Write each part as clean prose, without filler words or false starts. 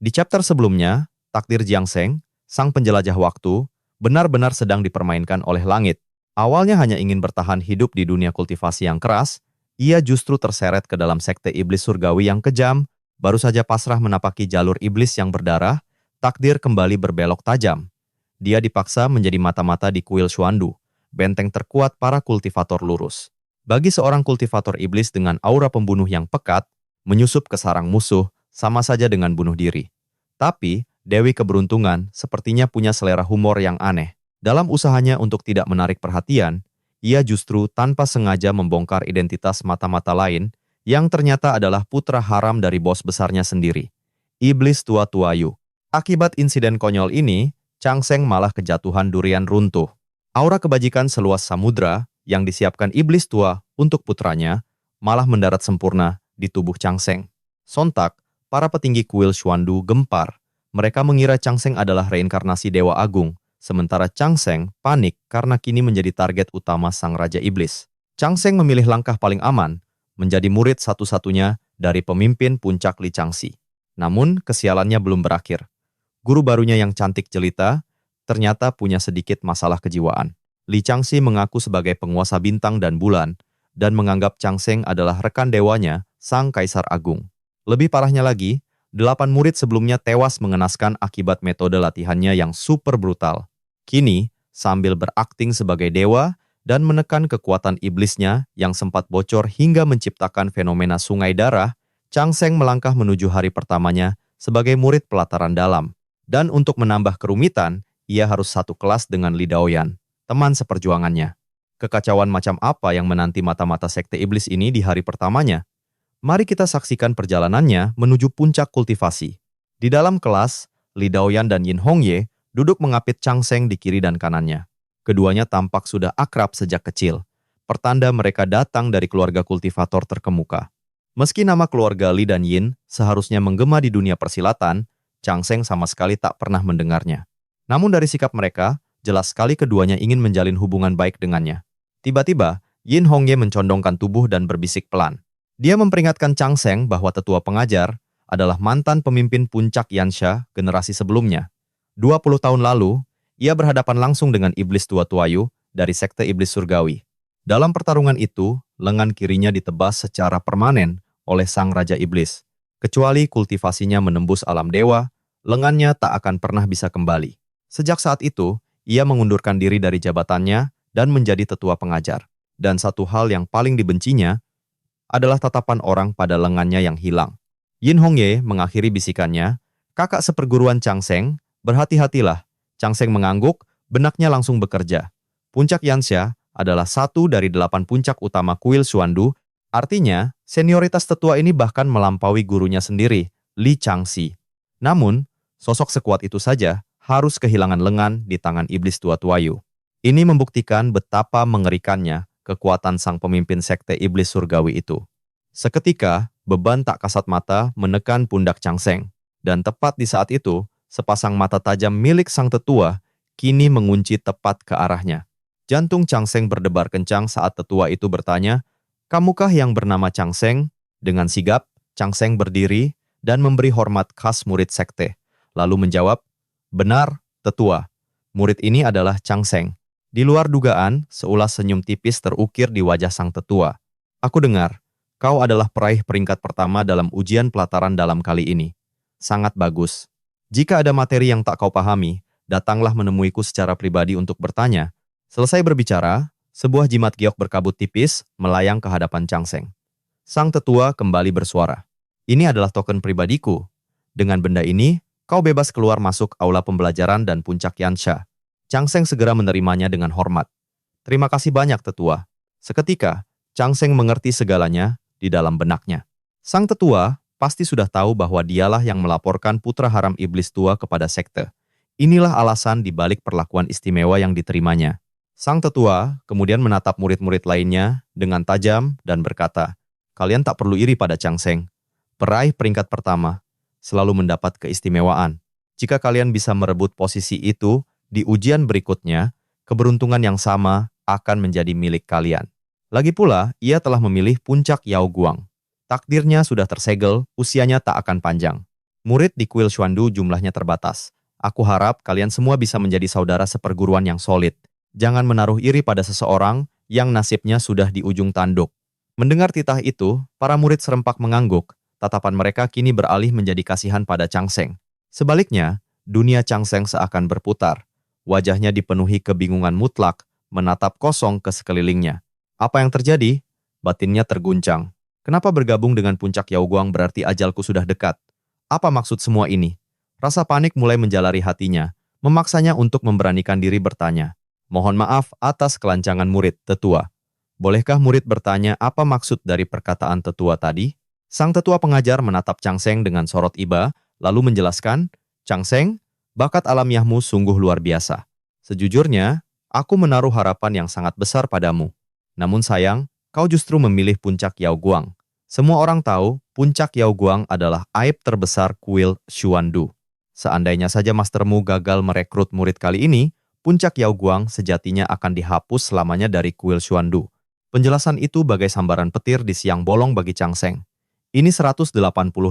Di chapter sebelumnya, takdir Jiang Sheng, sang penjelajah waktu, benar-benar sedang dipermainkan oleh langit. Awalnya hanya ingin bertahan hidup di dunia kultivasi yang keras, ia justru terseret ke dalam sekte iblis surgawi yang kejam, baru saja pasrah menapaki jalur iblis yang berdarah, takdir kembali berbelok tajam. Dia dipaksa menjadi mata-mata di kuil Xuandu, benteng terkuat para kultivator lurus. Bagi seorang kultivator iblis dengan aura pembunuh yang pekat, menyusup ke sarang musuh, sama saja dengan bunuh diri. Tapi, Dewi Keberuntungan sepertinya punya selera humor yang aneh. Dalam usahanya untuk tidak menarik perhatian, ia justru tanpa sengaja membongkar identitas mata-mata lain yang ternyata adalah putra haram dari bos besarnya sendiri, Iblis Tua Tuayu. Akibat insiden konyol ini, Chang Sheng malah kejatuhan durian runtuh. Aura kebajikan seluas samudra yang disiapkan Iblis Tua untuk putranya malah mendarat sempurna di tubuh Chang Sheng. Sontak, para petinggi kuil Xuandu gempar. Mereka mengira Chang Sheng adalah reinkarnasi Dewa Agung, sementara Chang Sheng panik karena kini menjadi target utama sang Raja Iblis. Chang Sheng memilih langkah paling aman, menjadi murid satu-satunya dari pemimpin puncak Li Changxi. Namun, kesialannya belum berakhir. Guru barunya yang cantik jelita, ternyata punya sedikit masalah kejiwaan. Li Changxi mengaku sebagai penguasa bintang dan bulan, dan menganggap Chang Sheng adalah rekan dewanya, sang Kaisar Agung. Lebih parahnya lagi, 8 murid sebelumnya tewas mengenaskan akibat metode latihannya yang super brutal. Kini, sambil berakting sebagai dewa dan menekan kekuatan iblisnya yang sempat bocor hingga menciptakan fenomena sungai darah, Chang Sheng melangkah menuju hari pertamanya sebagai murid pelataran dalam. Dan untuk menambah kerumitan, ia harus satu kelas dengan Li Daoyan, teman seperjuangannya. Kekacauan macam apa yang menanti mata-mata sekte iblis ini di hari pertamanya? Mari kita saksikan perjalanannya menuju puncak kultivasi. Di dalam kelas, Li Daoyan dan Yin Hongye duduk mengapit Chang Sheng di kiri dan kanannya. Keduanya tampak sudah akrab sejak kecil, pertanda mereka datang dari keluarga kultivator terkemuka. Meski nama keluarga Li dan Yin seharusnya menggema di dunia persilatan, Chang Sheng sama sekali tak pernah mendengarnya. Namun dari sikap mereka, jelas sekali keduanya ingin menjalin hubungan baik dengannya. Tiba-tiba, Yin Hongye mencondongkan tubuh dan berbisik pelan. Dia memperingatkan Chang Sheng bahwa tetua pengajar adalah mantan pemimpin puncak Yansha generasi sebelumnya. 20 tahun lalu, ia berhadapan langsung dengan Iblis Tua Tuayu dari sekte Iblis Surgawi. Dalam pertarungan itu, lengan kirinya ditebas secara permanen oleh sang Raja Iblis. Kecuali kultivasinya menembus alam dewa, lengannya tak akan pernah bisa kembali. Sejak saat itu, ia mengundurkan diri dari jabatannya dan menjadi tetua pengajar. Dan satu hal yang paling dibencinya adalah tatapan orang pada lengannya yang hilang. Yin Hongye mengakhiri bisikannya, "Kakak seperguruan Chang Sheng, berhati-hatilah." Chang Sheng mengangguk, benaknya langsung bekerja. Puncak Yansha adalah satu dari 8 puncak utama kuil Xuandu, artinya senioritas tetua ini bahkan melampaui gurunya sendiri, Li Changxi. Namun, sosok sekuat itu saja harus kehilangan lengan di tangan Iblis Tua Tuayu. Ini membuktikan betapa mengerikannya kekuatan sang pemimpin sekte Iblis Surgawi itu. Seketika, beban tak kasat mata menekan pundak Chang Sheng. Dan tepat di saat itu, sepasang mata tajam milik sang tetua kini mengunci tepat ke arahnya. Jantung Chang Sheng berdebar kencang saat tetua itu bertanya, "Kamukah yang bernama Chang Sheng?" Dengan sigap, Chang Sheng berdiri dan memberi hormat khas murid sekte. Lalu menjawab, "Benar, tetua. Murid ini adalah Chang Sheng." Di luar dugaan, seulas senyum tipis terukir di wajah sang tetua. "Aku dengar, kau adalah peraih peringkat pertama dalam ujian pelataran dalam kali ini. Sangat bagus. Jika ada materi yang tak kau pahami, datanglah menemuiku secara pribadi untuk bertanya." Selesai berbicara, sebuah jimat giok berkabut tipis melayang ke hadapan Chang Sheng. Sang tetua kembali bersuara. "Ini adalah token pribadiku. Dengan benda ini, kau bebas keluar masuk aula pembelajaran dan puncak Yansha." Chang Sheng segera menerimanya dengan hormat. "Terima kasih banyak, tetua." Seketika, Chang Sheng mengerti segalanya di dalam benaknya. Sang tetua pasti sudah tahu bahwa dialah yang melaporkan putra haram iblis tua kepada sekte. Inilah alasan dibalik perlakuan istimewa yang diterimanya. Sang tetua kemudian menatap murid-murid lainnya dengan tajam dan berkata, "Kalian tak perlu iri pada Chang Sheng. Peraih peringkat pertama selalu mendapat keistimewaan. Jika kalian bisa merebut posisi itu di ujian berikutnya, keberuntungan yang sama akan menjadi milik kalian." Lagi pula, ia telah memilih puncak Yao Guang. Takdirnya sudah tersegel, usianya tak akan panjang. Murid di Kuil Xuandu jumlahnya terbatas. Aku harap kalian semua bisa menjadi saudara seperguruan yang solid. Jangan menaruh iri pada seseorang yang nasibnya sudah di ujung tanduk. Mendengar titah itu, para murid serempak mengangguk. Tatapan mereka kini beralih menjadi kasihan pada Changseng. Sebaliknya, dunia Changseng seakan berputar. Wajahnya dipenuhi kebingungan mutlak, menatap kosong ke sekelilingnya. Apa yang terjadi? Batinnya terguncang. Kenapa bergabung dengan puncak Yaoguang berarti ajalku sudah dekat? Apa maksud semua ini? Rasa panik mulai menjalari hatinya, memaksanya untuk memberanikan diri bertanya. Mohon maaf atas kelancangan murid, tetua. Bolehkah murid bertanya apa maksud dari perkataan tetua tadi? Sang tetua pengajar menatap Changseng dengan sorot iba, lalu menjelaskan, Changseng, bakat alamiahmu sungguh luar biasa. Sejujurnya, aku menaruh harapan yang sangat besar padamu. Namun sayang, kau justru memilih puncak Yaoguang. Semua orang tahu, puncak Yaoguang adalah aib terbesar kuil Xuandu. Seandainya saja mastermu gagal merekrut murid kali ini, puncak Yaoguang sejatinya akan dihapus selamanya dari kuil Xuandu. Penjelasan itu bagai sambaran petir di siang bolong bagi Changseng. Ini 180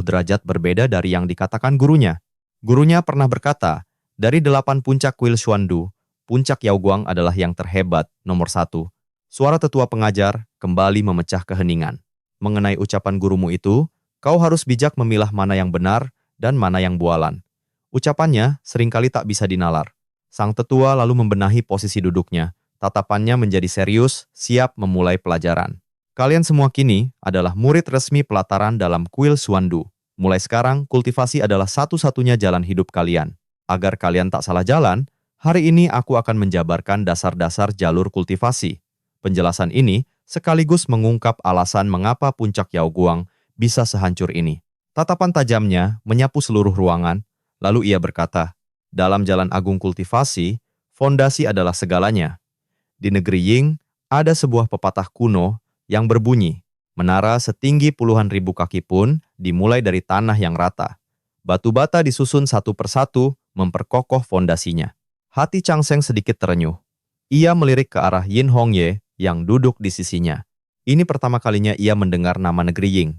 derajat berbeda dari yang dikatakan gurunya. Gurunya pernah berkata, dari 8 puncak kuil Xuandu, puncak Yaoguang adalah yang terhebat, nomor 1. Suara tetua pengajar kembali memecah keheningan. Mengenai ucapan gurumu itu, kau harus bijak memilah mana yang benar dan mana yang bualan. Ucapannya seringkali tak bisa dinalar. Sang tetua lalu membenahi posisi duduknya. Tatapannya menjadi serius, siap memulai pelajaran. Kalian semua kini adalah murid resmi pelataran dalam kuil Xuandu. Mulai sekarang, kultivasi adalah satu-satunya jalan hidup kalian. Agar kalian tak salah jalan, hari ini aku akan menjabarkan dasar-dasar jalur kultivasi. Penjelasan ini sekaligus mengungkap alasan mengapa puncak Yaoguang bisa sehancur ini. Tatapan tajamnya menyapu seluruh ruangan, lalu ia berkata, dalam jalan agung kultivasi, fondasi adalah segalanya. Di negeri Ying, ada sebuah pepatah kuno yang berbunyi, menara setinggi puluhan ribu kaki pun dimulai dari tanah yang rata. Batu bata disusun satu persatu memperkokoh fondasinya. Hati Changseng sedikit terenyuh. Ia melirik ke arah Yin Hongye yang duduk di sisinya. Ini pertama kalinya ia mendengar nama negeri Ying.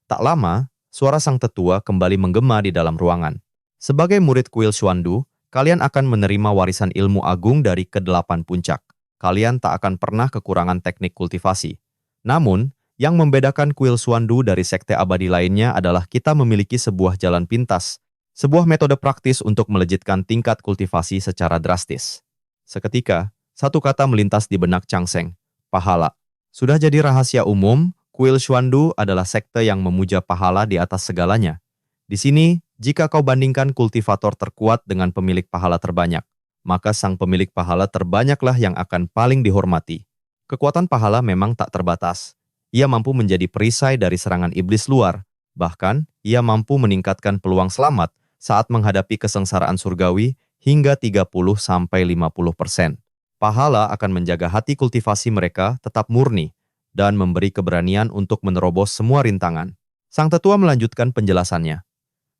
Tak lama, suara sang tetua kembali menggema di dalam ruangan. Sebagai murid kuil Xuandu, kalian akan menerima warisan ilmu agung dari ke-8 puncak. Kalian tak akan pernah kekurangan teknik kultivasi. Namun, yang membedakan kuil Xuandu dari sekte abadi lainnya adalah kita memiliki sebuah jalan pintas, sebuah metode praktis untuk melejitkan tingkat kultivasi secara drastis. Seketika, satu kata melintas di benak Changseng, pahala. Sudah jadi rahasia umum, kuil Xuandu adalah sekte yang memuja pahala di atas segalanya. Di sini, jika kau bandingkan kultivator terkuat dengan pemilik pahala terbanyak, maka sang pemilik pahala terbanyaklah yang akan paling dihormati. Kekuatan pahala memang tak terbatas. Ia mampu menjadi perisai dari serangan iblis luar. Bahkan, ia mampu meningkatkan peluang selamat saat menghadapi kesengsaraan surgawi hingga 30-50%. Pahala akan menjaga hati kultivasi mereka tetap murni dan memberi keberanian untuk menerobos semua rintangan. Sang tetua melanjutkan penjelasannya.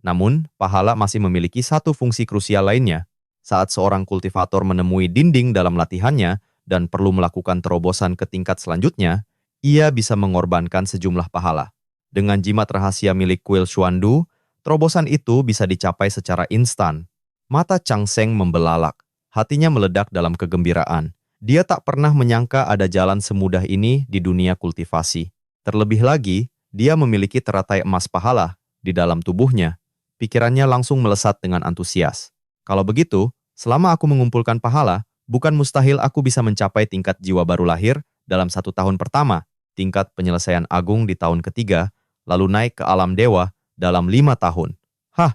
Namun, pahala masih memiliki satu fungsi krusial lainnya. Saat seorang kultivator menemui dinding dalam latihannya dan perlu melakukan terobosan ke tingkat selanjutnya, ia bisa mengorbankan sejumlah pahala. Dengan jimat rahasia milik kuil Xuandu, terobosan itu bisa dicapai secara instan. Mata Changseng membelalak, hatinya meledak dalam kegembiraan. Dia tak pernah menyangka ada jalan semudah ini di dunia kultivasi. Terlebih lagi, dia memiliki teratai emas pahala di dalam tubuhnya. Pikirannya langsung melesat dengan antusias. Kalau begitu, selama aku mengumpulkan pahala, bukan mustahil aku bisa mencapai tingkat jiwa baru lahir dalam 1 tahun pertama, tingkat penyelesaian agung di tahun ketiga, lalu naik ke alam dewa dalam 5 tahun. Hah,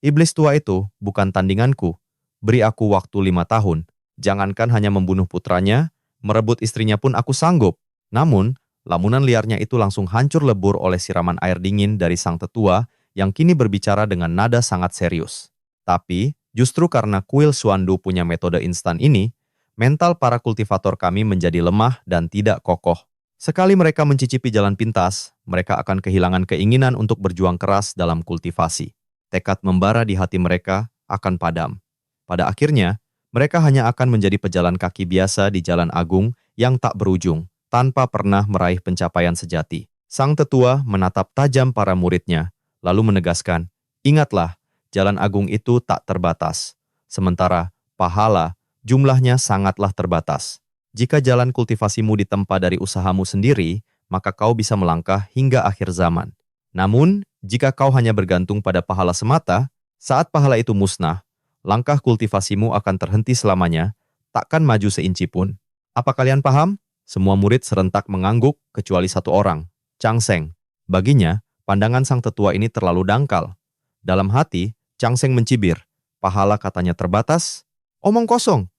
iblis tua itu bukan tandinganku. Beri aku waktu 5 tahun. Jangankan hanya membunuh putranya, merebut istrinya pun aku sanggup. Namun, lamunan liarnya itu langsung hancur lebur oleh siraman air dingin dari sang tetua yang kini berbicara dengan nada sangat serius. Tapi, justru karena kuil Xuandu punya metode instan ini, mental para kultivator kami menjadi lemah dan tidak kokoh. Sekali mereka mencicipi jalan pintas, mereka akan kehilangan keinginan untuk berjuang keras dalam kultivasi. Tekad membara di hati mereka akan padam. Pada akhirnya, mereka hanya akan menjadi pejalan kaki biasa di jalan agung yang tak berujung, tanpa pernah meraih pencapaian sejati. Sang tetua menatap tajam para muridnya, lalu menegaskan, Ingatlah, jalan agung itu tak terbatas. Sementara pahala jumlahnya sangatlah terbatas. Jika jalan kultivasimu ditempa dari usahamu sendiri, maka kau bisa melangkah hingga akhir zaman. Namun, jika kau hanya bergantung pada pahala semata, saat pahala itu musnah, langkah kultivasimu akan terhenti selamanya, takkan maju seinci pun. Apa kalian paham? Semua murid serentak mengangguk kecuali satu orang, Chang Seng. Baginya, pandangan sang tetua ini terlalu dangkal. Dalam hati, Chang Seng mencibir. Pahala katanya terbatas? Omong kosong.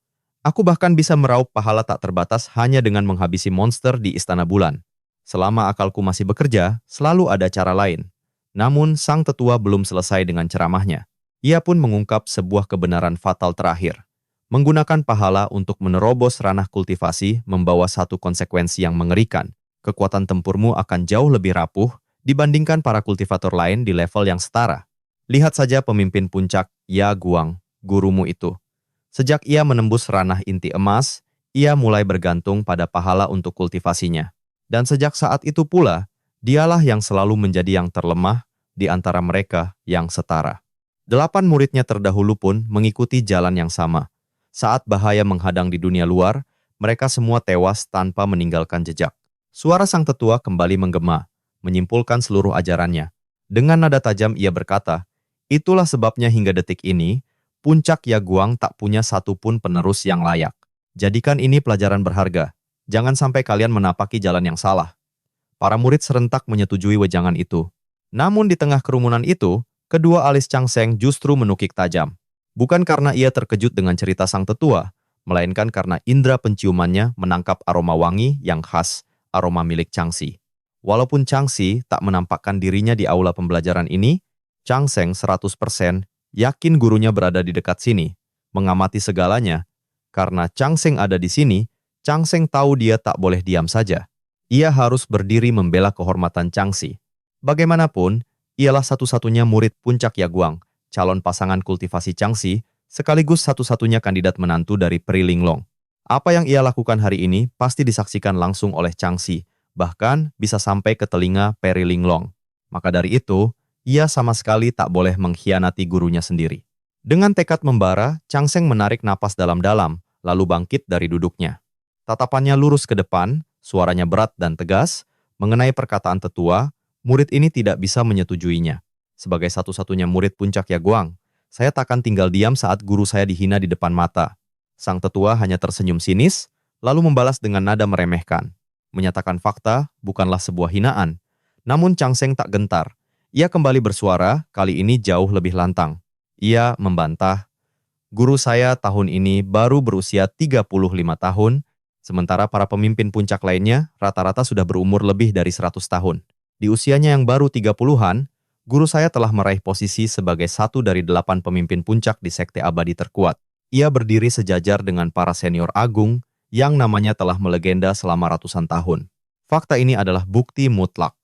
Aku bahkan bisa meraup pahala tak terbatas hanya dengan menghabisi monster di Istana Bulan. Selama akalku masih bekerja, selalu ada cara lain. Namun, sang tetua belum selesai dengan ceramahnya. Ia pun mengungkap sebuah kebenaran fatal terakhir. Menggunakan pahala untuk menerobos ranah kultivasi membawa satu konsekuensi yang mengerikan. Kekuatan tempurmu akan jauh lebih rapuh dibandingkan para kultivator lain di level yang setara. Lihat saja pemimpin puncak, Ya Guang, gurumu itu. Sejak ia menembus ranah inti emas, ia mulai bergantung pada pahala untuk kultivasinya. Dan sejak saat itu pula, dialah yang selalu menjadi yang terlemah di antara mereka yang setara. 8 muridnya terdahulu pun mengikuti jalan yang sama. Saat bahaya menghadang di dunia luar, mereka semua tewas tanpa meninggalkan jejak. Suara sang tetua kembali menggema, menyimpulkan seluruh ajarannya. Dengan nada tajam ia berkata, itulah sebabnya hingga detik ini, puncak Yaguang tak punya satupun penerus yang layak. Jadikan ini pelajaran berharga. Jangan sampai kalian menapaki jalan yang salah. Para murid serentak menyetujui wejangan itu. Namun di tengah kerumunan itu, kedua alis Chang Seng justru menukik tajam. Bukan karena ia terkejut dengan cerita sang tetua, melainkan karena indera penciumannya menangkap aroma wangi yang khas, aroma milik Chang Si. Walaupun Chang Si tak menampakkan dirinya di aula pembelajaran ini, Chang Seng 100% yakin gurunya berada di dekat sini, mengamati segalanya. Karena Chang Seng ada di sini, Chang Seng tahu dia tak boleh diam saja. Ia harus berdiri membela kehormatan Chang Si. Bagaimanapun, ialah satu-satunya murid puncak Yaguang, calon pasangan kultivasi Chang Si, sekaligus satu-satunya kandidat menantu dari Pri Linglong. Apa yang ia lakukan hari ini pasti disaksikan langsung oleh Chang Si, bahkan bisa sampai ke telinga Pri Linglong. Maka dari itu, ia sama sekali tak boleh mengkhianati gurunya sendiri. Dengan tekad membara, Chang Seng menarik napas dalam-dalam, lalu bangkit dari duduknya. Tatapannya lurus ke depan, suaranya berat dan tegas, mengenai perkataan tetua, murid ini tidak bisa menyetujuinya. Sebagai satu-satunya murid puncak Yaguang, saya takkan tinggal diam saat guru saya dihina di depan mata. Sang tetua hanya tersenyum sinis, lalu membalas dengan nada meremehkan. Menyatakan fakta bukanlah sebuah hinaan. Namun Chang Seng tak gentar. Ia kembali bersuara, kali ini jauh lebih lantang. Ia membantah, guru saya tahun ini baru berusia 35 tahun, sementara para pemimpin puncak lainnya rata-rata sudah berumur lebih dari 100 tahun. Di usianya yang baru 30-an, guru saya telah meraih posisi sebagai satu dari 8 pemimpin puncak di Sekte Abadi terkuat. Ia berdiri sejajar dengan para senior agung yang namanya telah melegenda selama ratusan tahun. Fakta ini adalah bukti mutlak.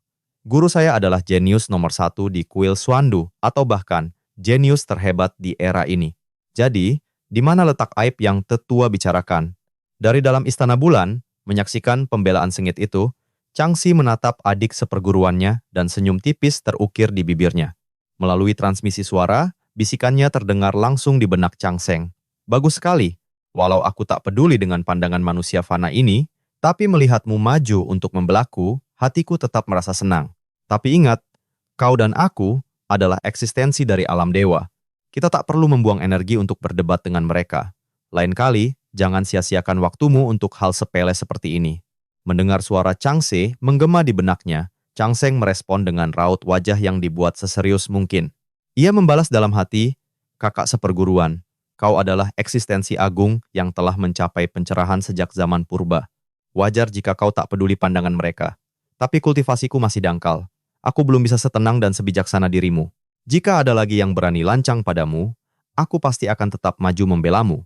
Guru saya adalah jenius nomor 1 di kuil Swandu, atau bahkan jenius terhebat di era ini. Jadi, di mana letak aib yang tetua bicarakan? Dari dalam Istana Bulan, menyaksikan pembelaan sengit itu, Chang Si menatap adik seperguruannya dan senyum tipis terukir di bibirnya. Melalui transmisi suara, bisikannya terdengar langsung di benak Chang Seng. Bagus sekali, walau aku tak peduli dengan pandangan manusia fana ini, tapi melihatmu maju untuk membelaku, hatiku tetap merasa senang. Tapi ingat, kau dan aku adalah eksistensi dari alam dewa. Kita tak perlu membuang energi untuk berdebat dengan mereka. Lain kali, jangan sia-siakan waktumu untuk hal sepele seperti ini. Mendengar suara Chang Se menggema di benaknya, Chang Seng merespon dengan raut wajah yang dibuat seserius mungkin. Ia membalas dalam hati, kakak seperguruan, kau adalah eksistensi agung yang telah mencapai pencerahan sejak zaman purba. Wajar jika kau tak peduli pandangan mereka. Tapi kultivasiku masih dangkal. Aku belum bisa setenang dan sebijaksana dirimu. Jika ada lagi yang berani lancang padamu, aku pasti akan tetap maju membelamu.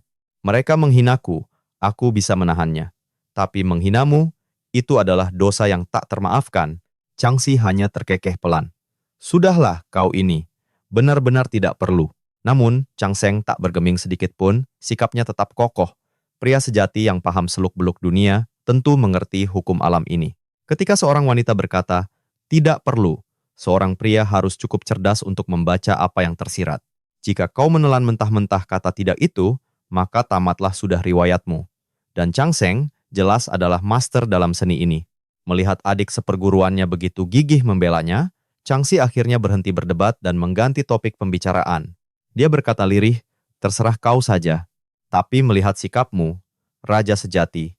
Mereka menghinaku, aku bisa menahannya. Tapi menghinamu, itu adalah dosa yang tak termaafkan. Chang Si hanya terkekeh pelan. Sudahlah kau ini, benar-benar tidak perlu. Namun, Chang Seng tak bergeming sedikit pun, sikapnya tetap kokoh. Pria sejati yang paham seluk-beluk dunia, tentu mengerti hukum alam ini. Ketika seorang wanita berkata, tidak perlu, seorang pria harus cukup cerdas untuk membaca apa yang tersirat. Jika kau menelan mentah-mentah kata tidak itu, maka tamatlah sudah riwayatmu. Dan Chang Seng jelas adalah master dalam seni ini. Melihat adik seperguruannya begitu gigih membelanya, Chang Si akhirnya berhenti berdebat dan mengganti topik pembicaraan. Dia berkata lirih, terserah kau saja. Tapi melihat sikapmu, Raja Sejati,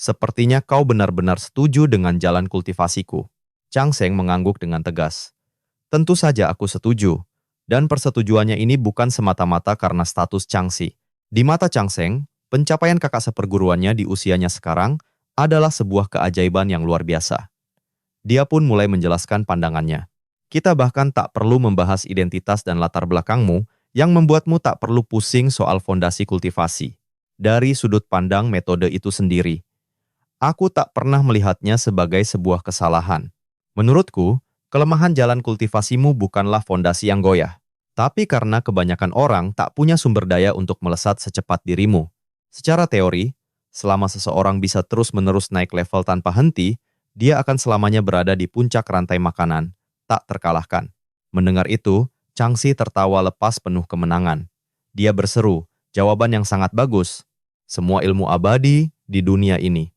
sepertinya kau benar-benar setuju dengan jalan kultivasiku. Chang Seng mengangguk dengan tegas. Tentu saja aku setuju. Dan persetujuannya ini bukan semata-mata karena status Chang Si. Di mata Chang Seng, pencapaian kakak seperguruannya di usianya sekarang adalah sebuah keajaiban yang luar biasa. Dia pun mulai menjelaskan pandangannya. Kita bahkan tak perlu membahas identitas dan latar belakangmu yang membuatmu tak perlu pusing soal fondasi kultivasi. Dari sudut pandang metode itu sendiri, aku tak pernah melihatnya sebagai sebuah kesalahan. Menurutku, kelemahan jalan kultivasimu bukanlah fondasi yang goyah, tapi karena kebanyakan orang tak punya sumber daya untuk melesat secepat dirimu. Secara teori, selama seseorang bisa terus-menerus naik level tanpa henti, dia akan selamanya berada di puncak rantai makanan, tak terkalahkan. Mendengar itu, Chang Si tertawa lepas penuh kemenangan. Dia berseru, jawaban yang sangat bagus. Semua ilmu abadi di dunia ini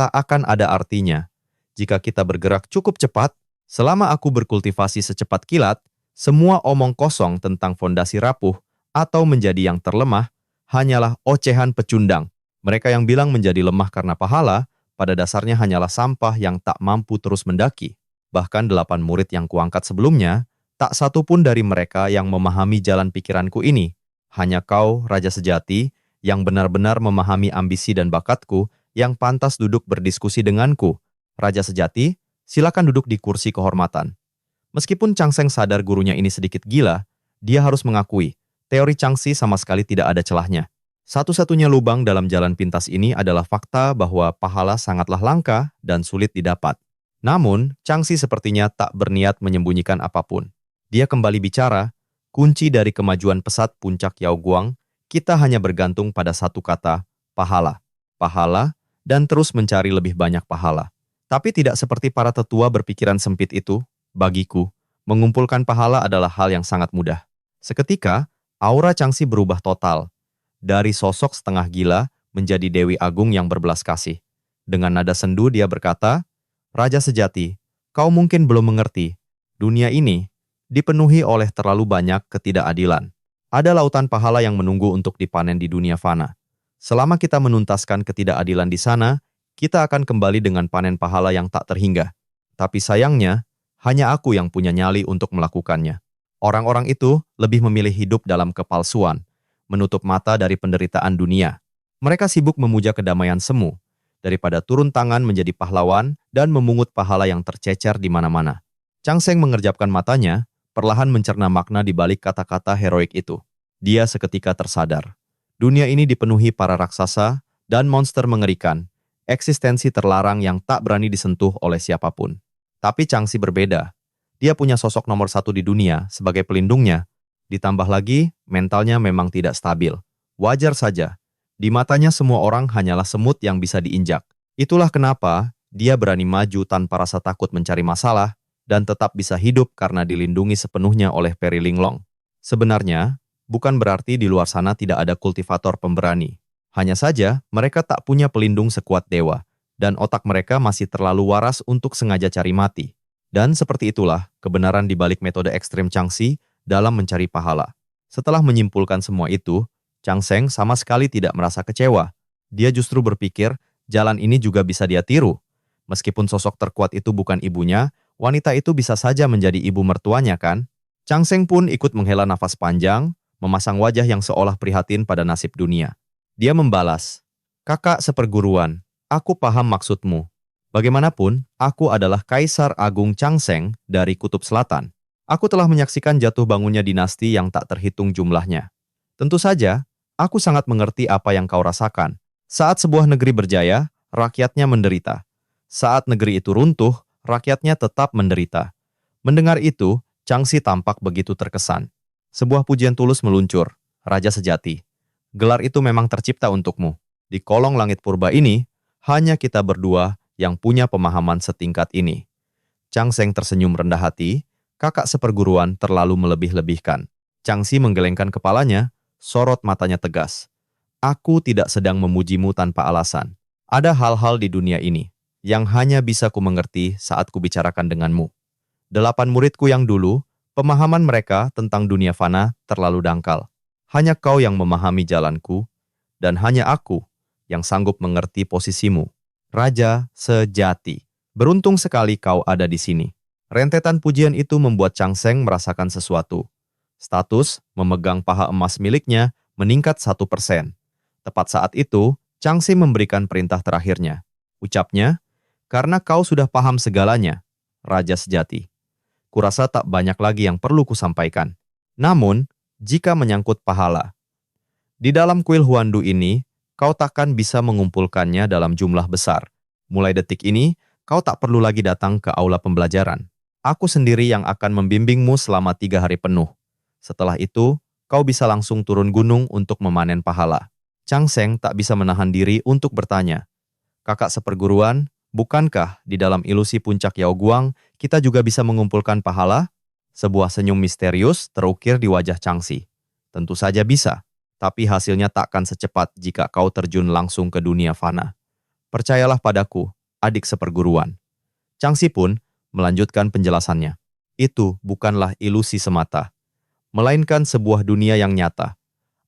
tak akan ada artinya jika kita bergerak cukup cepat. Selama aku berkultivasi secepat kilat, semua omong kosong tentang fondasi rapuh atau menjadi yang terlemah hanyalah ocehan pecundang. Mereka yang bilang menjadi lemah karena pahala, pada dasarnya hanyalah sampah yang tak mampu terus mendaki. Bahkan 8 murid yang kuangkat sebelumnya, tak satu pun dari mereka yang memahami jalan pikiranku ini. Hanya kau, Raja Sejati, yang benar-benar memahami ambisi dan bakatku, yang pantas duduk berdiskusi denganku. Raja Sejati, silakan duduk di kursi kehormatan. Meskipun Chang Seng sadar gurunya ini sedikit gila, dia harus mengakui, teori Chang Si sama sekali tidak ada celahnya. Satu-satunya lubang dalam jalan pintas ini adalah fakta bahwa pahala sangatlah langka dan sulit didapat. Namun, Chang Si sepertinya tak berniat menyembunyikan apapun. Dia kembali bicara, kunci dari kemajuan pesat puncak Yao Guang, kita hanya bergantung pada satu kata, pahala. Pahala, dan terus mencari lebih banyak pahala. Tapi tidak seperti para tetua berpikiran sempit itu, bagiku, mengumpulkan pahala adalah hal yang sangat mudah. Seketika, aura Chang Si berubah total. Dari sosok setengah gila menjadi Dewi Agung yang berbelas kasih. Dengan nada sendu dia berkata, Raja Sejati, kau mungkin belum mengerti. Dunia ini dipenuhi oleh terlalu banyak ketidakadilan. Ada lautan pahala yang menunggu untuk dipanen di dunia fana. Selama kita menuntaskan ketidakadilan di sana, kita akan kembali dengan panen pahala yang tak terhingga. Tapi sayangnya, hanya aku yang punya nyali untuk melakukannya. Orang-orang itu lebih memilih hidup dalam kepalsuan, menutup mata dari penderitaan dunia. Mereka sibuk memuja kedamaian semu, daripada turun tangan menjadi pahlawan dan memungut pahala yang tercecer di mana-mana. Chang Seng mengerjapkan matanya, perlahan mencerna makna di balik kata-kata heroik itu. Dia seketika tersadar. Dunia ini dipenuhi para raksasa dan monster mengerikan, eksistensi terlarang yang tak berani disentuh oleh siapapun. Tapi Chang Si berbeda. Dia punya sosok nomor satu di dunia sebagai pelindungnya. Ditambah lagi, mentalnya memang tidak stabil. Wajar saja. Di matanya semua orang hanyalah semut yang bisa diinjak. Itulah kenapa dia berani maju tanpa rasa takut mencari masalah dan tetap bisa hidup karena dilindungi sepenuhnya oleh Peri Linglong. Sebenarnya, bukan berarti di luar sana tidak ada kultivator pemberani. Hanya saja, mereka tak punya pelindung sekuat dewa, dan otak mereka masih terlalu waras untuk sengaja cari mati. Dan seperti itulah kebenaran di balik metode ekstrem Chang Si dalam mencari pahala. Setelah menyimpulkan semua itu, Chang Seng sama sekali tidak merasa kecewa. Dia justru berpikir, jalan ini juga bisa dia tiru. Meskipun sosok terkuat itu bukan ibunya, wanita itu bisa saja menjadi ibu mertuanya kan? Chang Seng pun ikut menghela nafas panjang, memasang wajah yang seolah prihatin pada nasib dunia. Dia membalas, kakak seperguruan, aku paham maksudmu. Bagaimanapun, aku adalah Kaisar Agung Chang Seng dari Kutub Selatan. Aku telah menyaksikan jatuh bangunnya dinasti yang tak terhitung jumlahnya. Tentu saja, aku sangat mengerti apa yang kau rasakan. Saat sebuah negeri berjaya, rakyatnya menderita. Saat negeri itu runtuh, rakyatnya tetap menderita. Mendengar itu, Chang Si tampak begitu terkesan. Sebuah pujian tulus meluncur, Raja Sejati. Gelar itu memang tercipta untukmu. Di kolong langit purba ini, hanya kita berdua yang punya pemahaman setingkat ini. Chang Seng tersenyum rendah hati, Kakak seperguruan terlalu melebih-lebihkan. Changxi menggelengkan kepalanya, sorot matanya tegas. Aku tidak sedang memujimu tanpa alasan. Ada hal-hal di dunia ini yang hanya bisa ku mengerti saat kubicarakan denganmu. 8 muridku yang dulu, pemahaman mereka tentang dunia fana terlalu dangkal. Hanya kau yang memahami jalanku, dan hanya aku yang sanggup mengerti posisimu. Raja sejati. Beruntung sekali kau ada di sini. Rentetan pujian itu membuat Chang Seng merasakan sesuatu. Status memegang paha emas miliknya meningkat 1%. Tepat saat itu, Chang Seng memberikan perintah terakhirnya. Ucapnya, karena kau sudah paham segalanya, Raja sejati. Kurasa tak banyak lagi yang perlu kusampaikan. Namun, jika menyangkut pahala, di dalam kuil Huandu ini, kau takkan bisa mengumpulkannya dalam jumlah besar. Mulai detik ini, kau tak perlu lagi datang ke aula pembelajaran. Aku sendiri yang akan membimbingmu selama 3 hari penuh. Setelah itu, kau bisa langsung turun gunung untuk memanen pahala. Chang Seng tak bisa menahan diri untuk bertanya. Kakak seperguruan, bukankah di dalam ilusi puncak Yaoguang kita juga bisa mengumpulkan pahala? Sebuah senyum misterius terukir di wajah Changxi. Tentu saja bisa, tapi hasilnya takkan secepat jika kau terjun langsung ke dunia fana. Percayalah padaku, adik seperguruan. Changxi pun melanjutkan penjelasannya. Itu bukanlah ilusi semata, melainkan sebuah dunia yang nyata.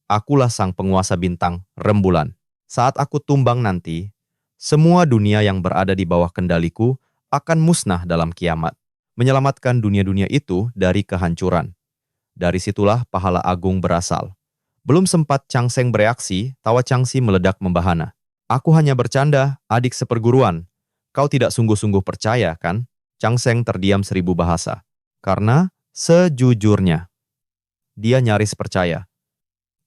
Akulah sang penguasa bintang, rembulan. Saat aku tumbang nanti, semua dunia yang berada di bawah kendaliku akan musnah dalam kiamat, menyelamatkan dunia-dunia itu dari kehancuran. Dari situlah pahala agung berasal. Belum sempat Chang Seng bereaksi, tawa Changxi meledak membahana. Aku hanya bercanda, adik seperguruan. Kau tidak sungguh-sungguh percaya, kan? Chang Seng terdiam 1000 bahasa. Karena, sejujurnya, dia nyaris percaya.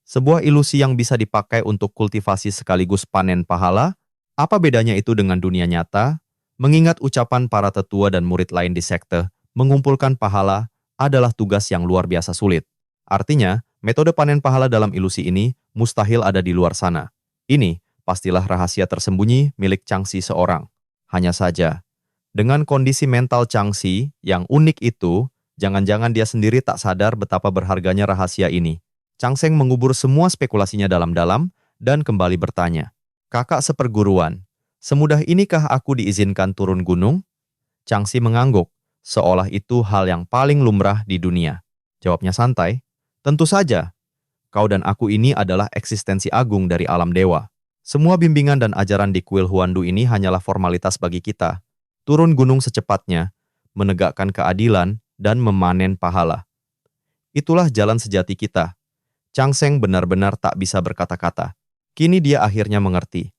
Sebuah ilusi yang bisa dipakai untuk kultivasi sekaligus panen pahala, apa bedanya itu dengan dunia nyata? Mengingat ucapan para tetua dan murid lain di sekte, mengumpulkan pahala adalah tugas yang luar biasa sulit. Artinya, metode panen pahala dalam ilusi ini mustahil ada di luar sana. Ini pastilah rahasia tersembunyi milik Changxi seorang. Hanya saja, dengan kondisi mental Changxi yang unik itu, jangan-jangan dia sendiri tak sadar betapa berharganya rahasia ini. Chang Seng mengubur semua spekulasinya dalam-dalam dan kembali bertanya. Kakak seperguruan, semudah inikah aku diizinkan turun gunung? Changxi mengangguk, seolah itu hal yang paling lumrah di dunia. Jawabnya santai, tentu saja. Kau dan aku ini adalah eksistensi agung dari alam dewa. Semua bimbingan dan ajaran di kuil Huandu ini hanyalah formalitas bagi kita. Turun gunung secepatnya, menegakkan keadilan, dan memanen pahala. Itulah jalan sejati kita. Chang Seng benar-benar tak bisa berkata-kata. Kini dia akhirnya mengerti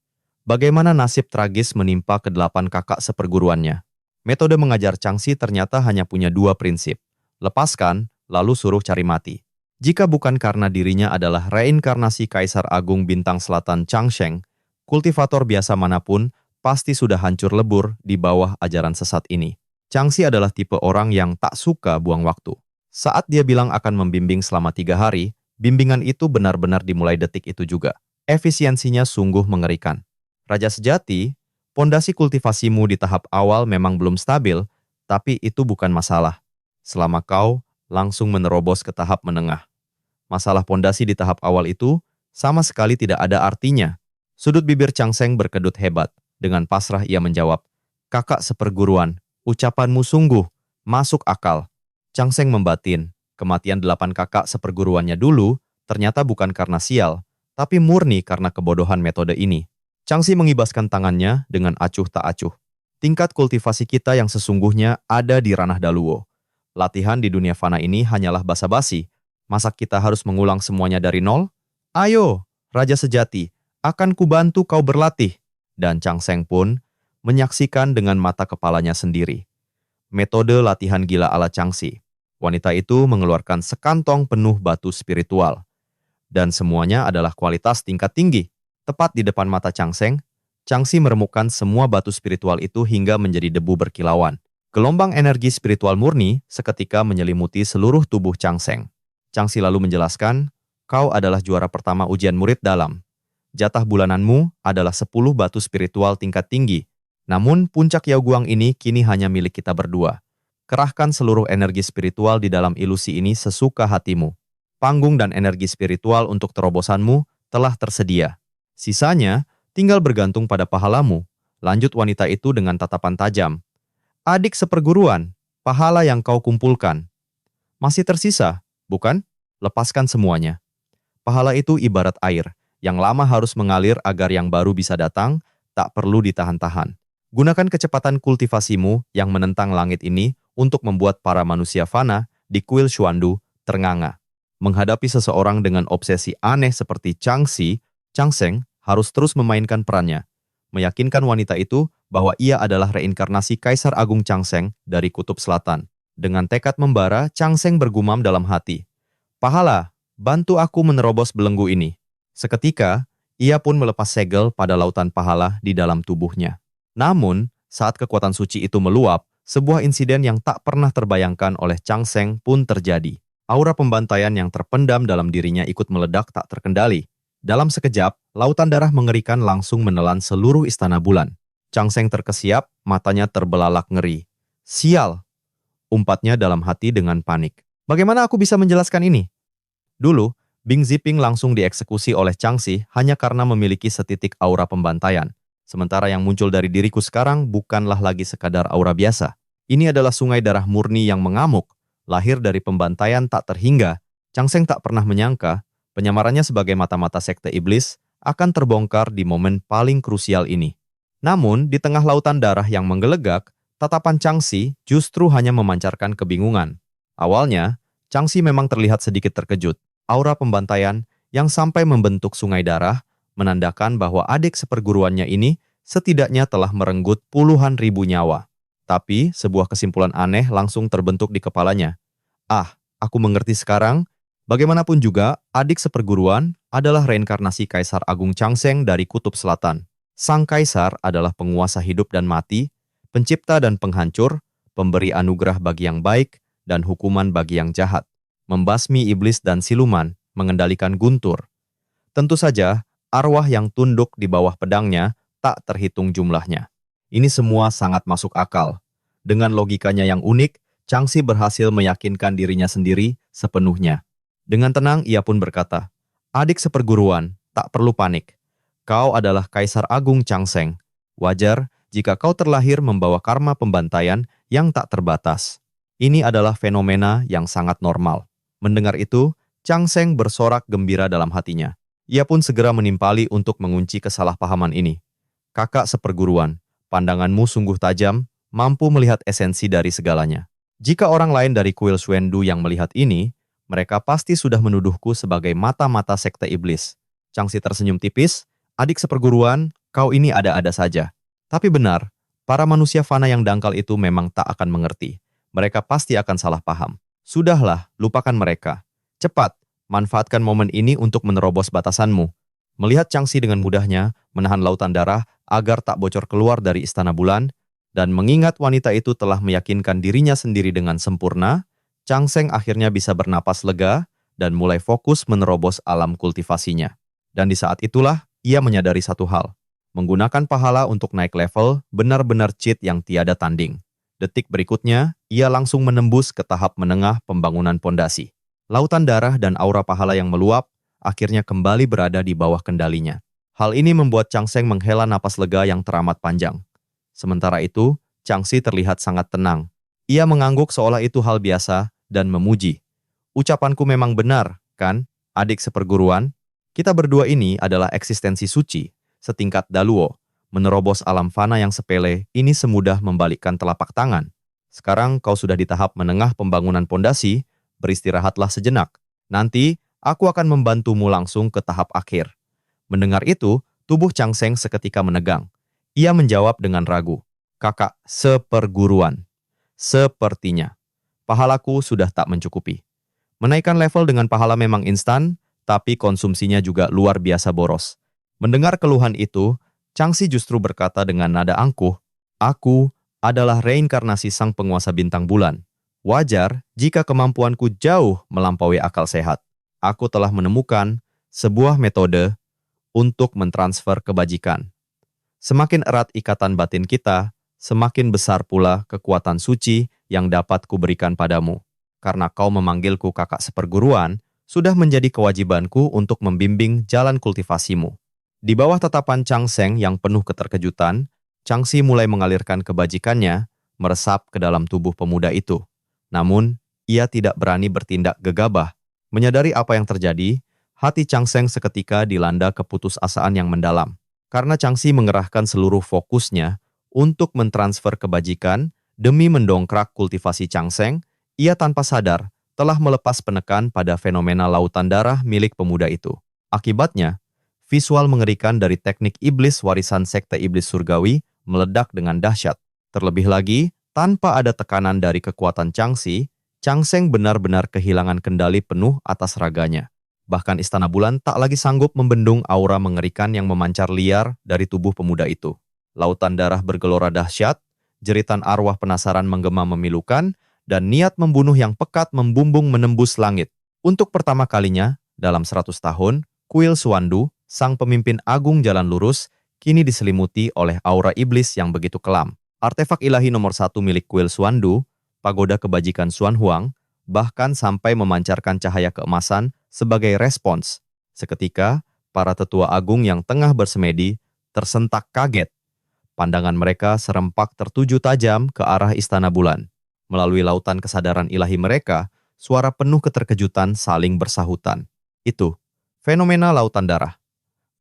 bagaimana nasib tragis menimpa ke-8 kakak seperguruannya. Metode mengajar Changxi ternyata hanya punya 2 prinsip. Lepaskan, lalu suruh cari mati. Jika bukan karena dirinya adalah reinkarnasi Kaisar Agung Bintang Selatan Chang Sheng, kultivator biasa manapun pasti sudah hancur lebur di bawah ajaran sesat ini. Changxi adalah tipe orang yang tak suka buang waktu. Saat dia bilang akan membimbing selama 3 hari, bimbingan itu benar-benar dimulai detik itu juga. Efisiensinya sungguh mengerikan. Raja sejati, pondasi kultivasimu di tahap awal memang belum stabil, tapi itu bukan masalah. Selama kau langsung menerobos ke tahap menengah. Masalah pondasi di tahap awal itu sama sekali tidak ada artinya. Sudut bibir Chang Seng berkedut hebat. Dengan pasrah ia menjawab, kakak seperguruan, ucapanmu sungguh masuk akal. Chang Seng membatin, kematian 8 kakak seperguruannya dulu ternyata bukan karena sial, tapi murni karena kebodohan metode ini. Changxi mengibaskan tangannya dengan acuh tak acuh. Tingkat kultivasi kita yang sesungguhnya ada di ranah Daluo. Latihan di dunia fana ini hanyalah basa-basi. Masa kita harus mengulang semuanya dari nol? Ayo, Raja Sejati, akan kubantu kau berlatih. Dan Chang Seng pun menyaksikan dengan mata kepalanya sendiri. Metode latihan gila ala Changxi. Wanita itu mengeluarkan sekantong penuh batu spiritual. Dan semuanya adalah kualitas tingkat tinggi. Tepat di depan mata Chang Seng, Changxi meremukkan semua batu spiritual itu hingga menjadi debu berkilauan. Gelombang energi spiritual murni seketika menyelimuti seluruh tubuh Chang Seng. Changxi lalu menjelaskan, kau adalah juara pertama ujian murid dalam. Jatah bulananmu adalah 10 batu spiritual tingkat tinggi. Namun puncak Yaoguang ini kini hanya milik kita berdua. Kerahkan seluruh energi spiritual di dalam ilusi ini sesuka hatimu. Panggung dan energi spiritual untuk terobosanmu telah tersedia. Sisanya tinggal bergantung pada pahalamu. Lanjut wanita itu dengan tatapan tajam. Adik seperguruan, pahala yang kau kumpulkan. Masih tersisa, bukan? Lepaskan semuanya. Pahala itu ibarat air, yang lama harus mengalir agar yang baru bisa datang, tak perlu ditahan-tahan. Gunakan kecepatan kultivasimu yang menentang langit ini untuk membuat para manusia fana di kuil Xuandu ternganga. Menghadapi seseorang dengan obsesi aneh seperti Chang Sheng harus terus memainkan perannya. Meyakinkan wanita itu bahwa ia adalah reinkarnasi Kaisar Agung Chang Sheng dari Kutub Selatan. Dengan tekad membara, Chang Sheng bergumam dalam hati. Pahala, bantu aku menerobos belenggu ini. Seketika, ia pun melepas segel pada lautan pahala di dalam tubuhnya. Namun, saat kekuatan suci itu meluap, sebuah insiden yang tak pernah terbayangkan oleh Chang Sheng pun terjadi. Aura pembantaian yang terpendam dalam dirinya ikut meledak tak terkendali. Dalam sekejap, lautan darah mengerikan langsung menelan seluruh istana bulan. Chang Sheng terkesiap, matanya terbelalak ngeri. Sial! Umpatnya dalam hati dengan panik. Bagaimana aku bisa menjelaskan ini? Dulu, Bing Ziping langsung dieksekusi oleh Chang Xi hanya karena memiliki setitik aura pembantaian. Sementara yang muncul dari diriku sekarang bukanlah lagi sekadar aura biasa. Ini adalah sungai darah murni yang mengamuk, lahir dari pembantaian tak terhingga. Chang Sheng tak pernah menyangka, penyamarannya sebagai mata-mata sekte iblis akan terbongkar di momen paling krusial ini. Namun, di tengah lautan darah yang menggelegak, tatapan Chang Xi justru hanya memancarkan kebingungan. Awalnya, Chang Xi memang terlihat sedikit terkejut. Aura pembantaian yang sampai membentuk sungai darah menandakan bahwa adik seperguruannya ini setidaknya telah merenggut puluhan ribu nyawa. Tapi, sebuah kesimpulan aneh langsung terbentuk di kepalanya. Ah, aku mengerti sekarang. Bagaimanapun juga, adik seperguruan adalah reinkarnasi Kaisar Agung Chang Sheng dari Kutub Selatan. Sang Kaisar adalah penguasa hidup dan mati, pencipta dan penghancur, pemberi anugerah bagi yang baik, dan hukuman bagi yang jahat. Membasmi iblis dan siluman, mengendalikan guntur. Tentu saja, arwah yang tunduk di bawah pedangnya tak terhitung jumlahnya. Ini semua sangat masuk akal. Dengan logikanya yang unik, Chang Xi berhasil meyakinkan dirinya sendiri sepenuhnya. Dengan tenang, ia pun berkata, adik seperguruan, tak perlu panik. Kau adalah Kaisar Agung Chang Sheng. Wajar jika kau terlahir membawa karma pembantaian yang tak terbatas. Ini adalah fenomena yang sangat normal. Mendengar itu, Chang Sheng bersorak gembira dalam hatinya. Ia pun segera menimpali untuk mengunci kesalahpahaman ini. Kakak seperguruan, pandanganmu sungguh tajam, mampu melihat esensi dari segalanya. Jika orang lain dari kuil Xuandu yang melihat ini, mereka pasti sudah menuduhku sebagai mata-mata sekte iblis. Chang Xi tersenyum tipis, adik seperguruan, kau ini ada-ada saja. Tapi benar, para manusia fana yang dangkal itu memang tak akan mengerti. Mereka pasti akan salah paham. Sudahlah, lupakan mereka. Cepat, manfaatkan momen ini untuk menerobos batasanmu. Melihat Chang Xi dengan mudahnya menahan lautan darah agar tak bocor keluar dari istana bulan, dan mengingat wanita itu telah meyakinkan dirinya sendiri dengan sempurna, Chang Sheng akhirnya bisa bernapas lega dan mulai fokus menerobos alam kultivasinya. Dan di saat itulah, ia menyadari satu hal. Menggunakan pahala untuk naik level benar-benar cheat yang tiada tanding. Detik berikutnya, ia langsung menembus ke tahap menengah pembangunan pondasi. Lautan darah dan aura pahala yang meluap akhirnya kembali berada di bawah kendalinya. Hal ini membuat Chang Sheng menghela napas lega yang teramat panjang. Sementara itu, Chang Xi terlihat sangat tenang. Ia mengangguk seolah itu hal biasa dan memuji. Ucapanku memang benar, kan, adik seperguruan? Kita berdua ini adalah eksistensi suci, setingkat Daluo. Menerobos alam fana yang sepele, ini semudah membalikkan telapak tangan. Sekarang kau sudah di tahap menengah pembangunan pondasi, beristirahatlah sejenak. Nanti, aku akan membantumu langsung ke tahap akhir. Mendengar itu, tubuh Chang Sheng seketika menegang. Ia menjawab dengan ragu. Kakak seperguruan. Sepertinya. Pahalaku sudah tak mencukupi. Menaikkan level dengan pahala memang instan, tapi konsumsinya juga luar biasa boros. Mendengar keluhan itu, Chang Xi justru berkata dengan nada angkuh, aku adalah reinkarnasi sang penguasa bintang bulan. Wajar jika kemampuanku jauh melampaui akal sehat. Aku telah menemukan sebuah metode untuk mentransfer kebajikan. Semakin erat ikatan batin kita, semakin besar pula kekuatan suci yang dapat kuberikan padamu. Karena kau memanggilku kakak seperguruan, sudah menjadi kewajibanku untuk membimbing jalan kultivasimu. Di bawah tatapan Chang Seng yang penuh keterkejutan, Chang Si mulai mengalirkan kebajikannya, meresap ke dalam tubuh pemuda itu. Namun, ia tidak berani bertindak gegabah. Menyadari apa yang terjadi, hati Chang Seng seketika dilanda keputusasaan yang mendalam. Karena Chang Si mengerahkan seluruh fokusnya untuk mentransfer kebajikan demi mendongkrak kultivasi Chang Seng, ia tanpa sadar telah melepas penekan pada fenomena lautan darah milik pemuda itu. Akibatnya, visual mengerikan dari teknik iblis warisan sekte iblis surgawi meledak dengan dahsyat. Terlebih lagi, tanpa ada tekanan dari kekuatan Chang Si, Chang Seng benar-benar kehilangan kendali penuh atas raganya. Bahkan Istana Bulan tak lagi sanggup membendung aura mengerikan yang memancar liar dari tubuh pemuda itu. Lautan darah bergelora dahsyat, jeritan arwah penasaran menggema memilukan, dan niat membunuh yang pekat membumbung menembus langit. Untuk pertama kalinya, dalam 100 tahun, kuil Suandu, sang pemimpin agung jalan lurus, kini diselimuti oleh aura iblis yang begitu kelam. Artefak ilahi nomor 1 milik kuil Suandu, pagoda kebajikan Xuan Huang, bahkan sampai memancarkan cahaya keemasan sebagai respons. Seketika, para tetua agung yang tengah bersemedi tersentak kaget. Pandangan mereka serempak tertuju tajam ke arah Istana Bulan. Melalui lautan kesadaran ilahi mereka, suara penuh keterkejutan saling bersahutan. Itu, fenomena lautan darah.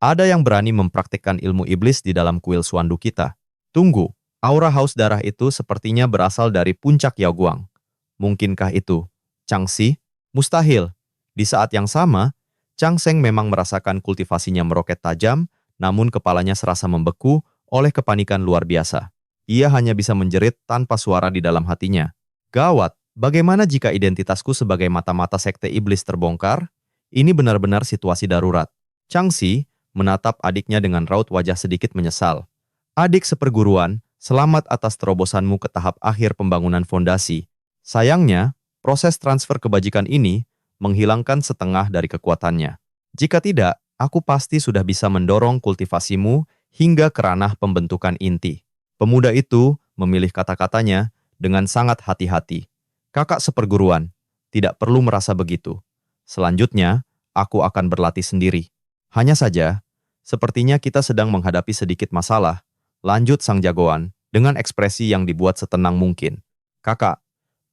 Ada yang berani mempraktikkan ilmu iblis di dalam kuil Suandu kita. Tunggu, aura haus darah itu sepertinya berasal dari puncak Yaoguang. Mungkinkah itu Chang Si? Mustahil. Di saat yang sama, Chang Seng memang merasakan kultivasinya meroket tajam, namun kepalanya serasa membeku oleh kepanikan luar biasa. Ia hanya bisa menjerit tanpa suara di dalam hatinya. Gawat, bagaimana jika identitasku sebagai mata-mata sekte iblis terbongkar? Ini benar-benar situasi darurat. Chang Si menatap adiknya dengan raut wajah sedikit menyesal. Adik seperguruan, selamat atas terobosanmu ke tahap akhir pembangunan fondasi. Sayangnya, proses transfer kebajikan ini menghilangkan setengah dari kekuatannya. Jika tidak, aku pasti sudah bisa mendorong kultivasimu hingga ke ranah pembentukan inti. Pemuda itu memilih kata-katanya dengan sangat hati-hati. Kakak seperguruan, tidak perlu merasa begitu. Selanjutnya, aku akan berlatih sendiri. Hanya saja, sepertinya kita sedang menghadapi sedikit masalah. Lanjut sang jagoan, dengan ekspresi yang dibuat setenang mungkin. Kakak,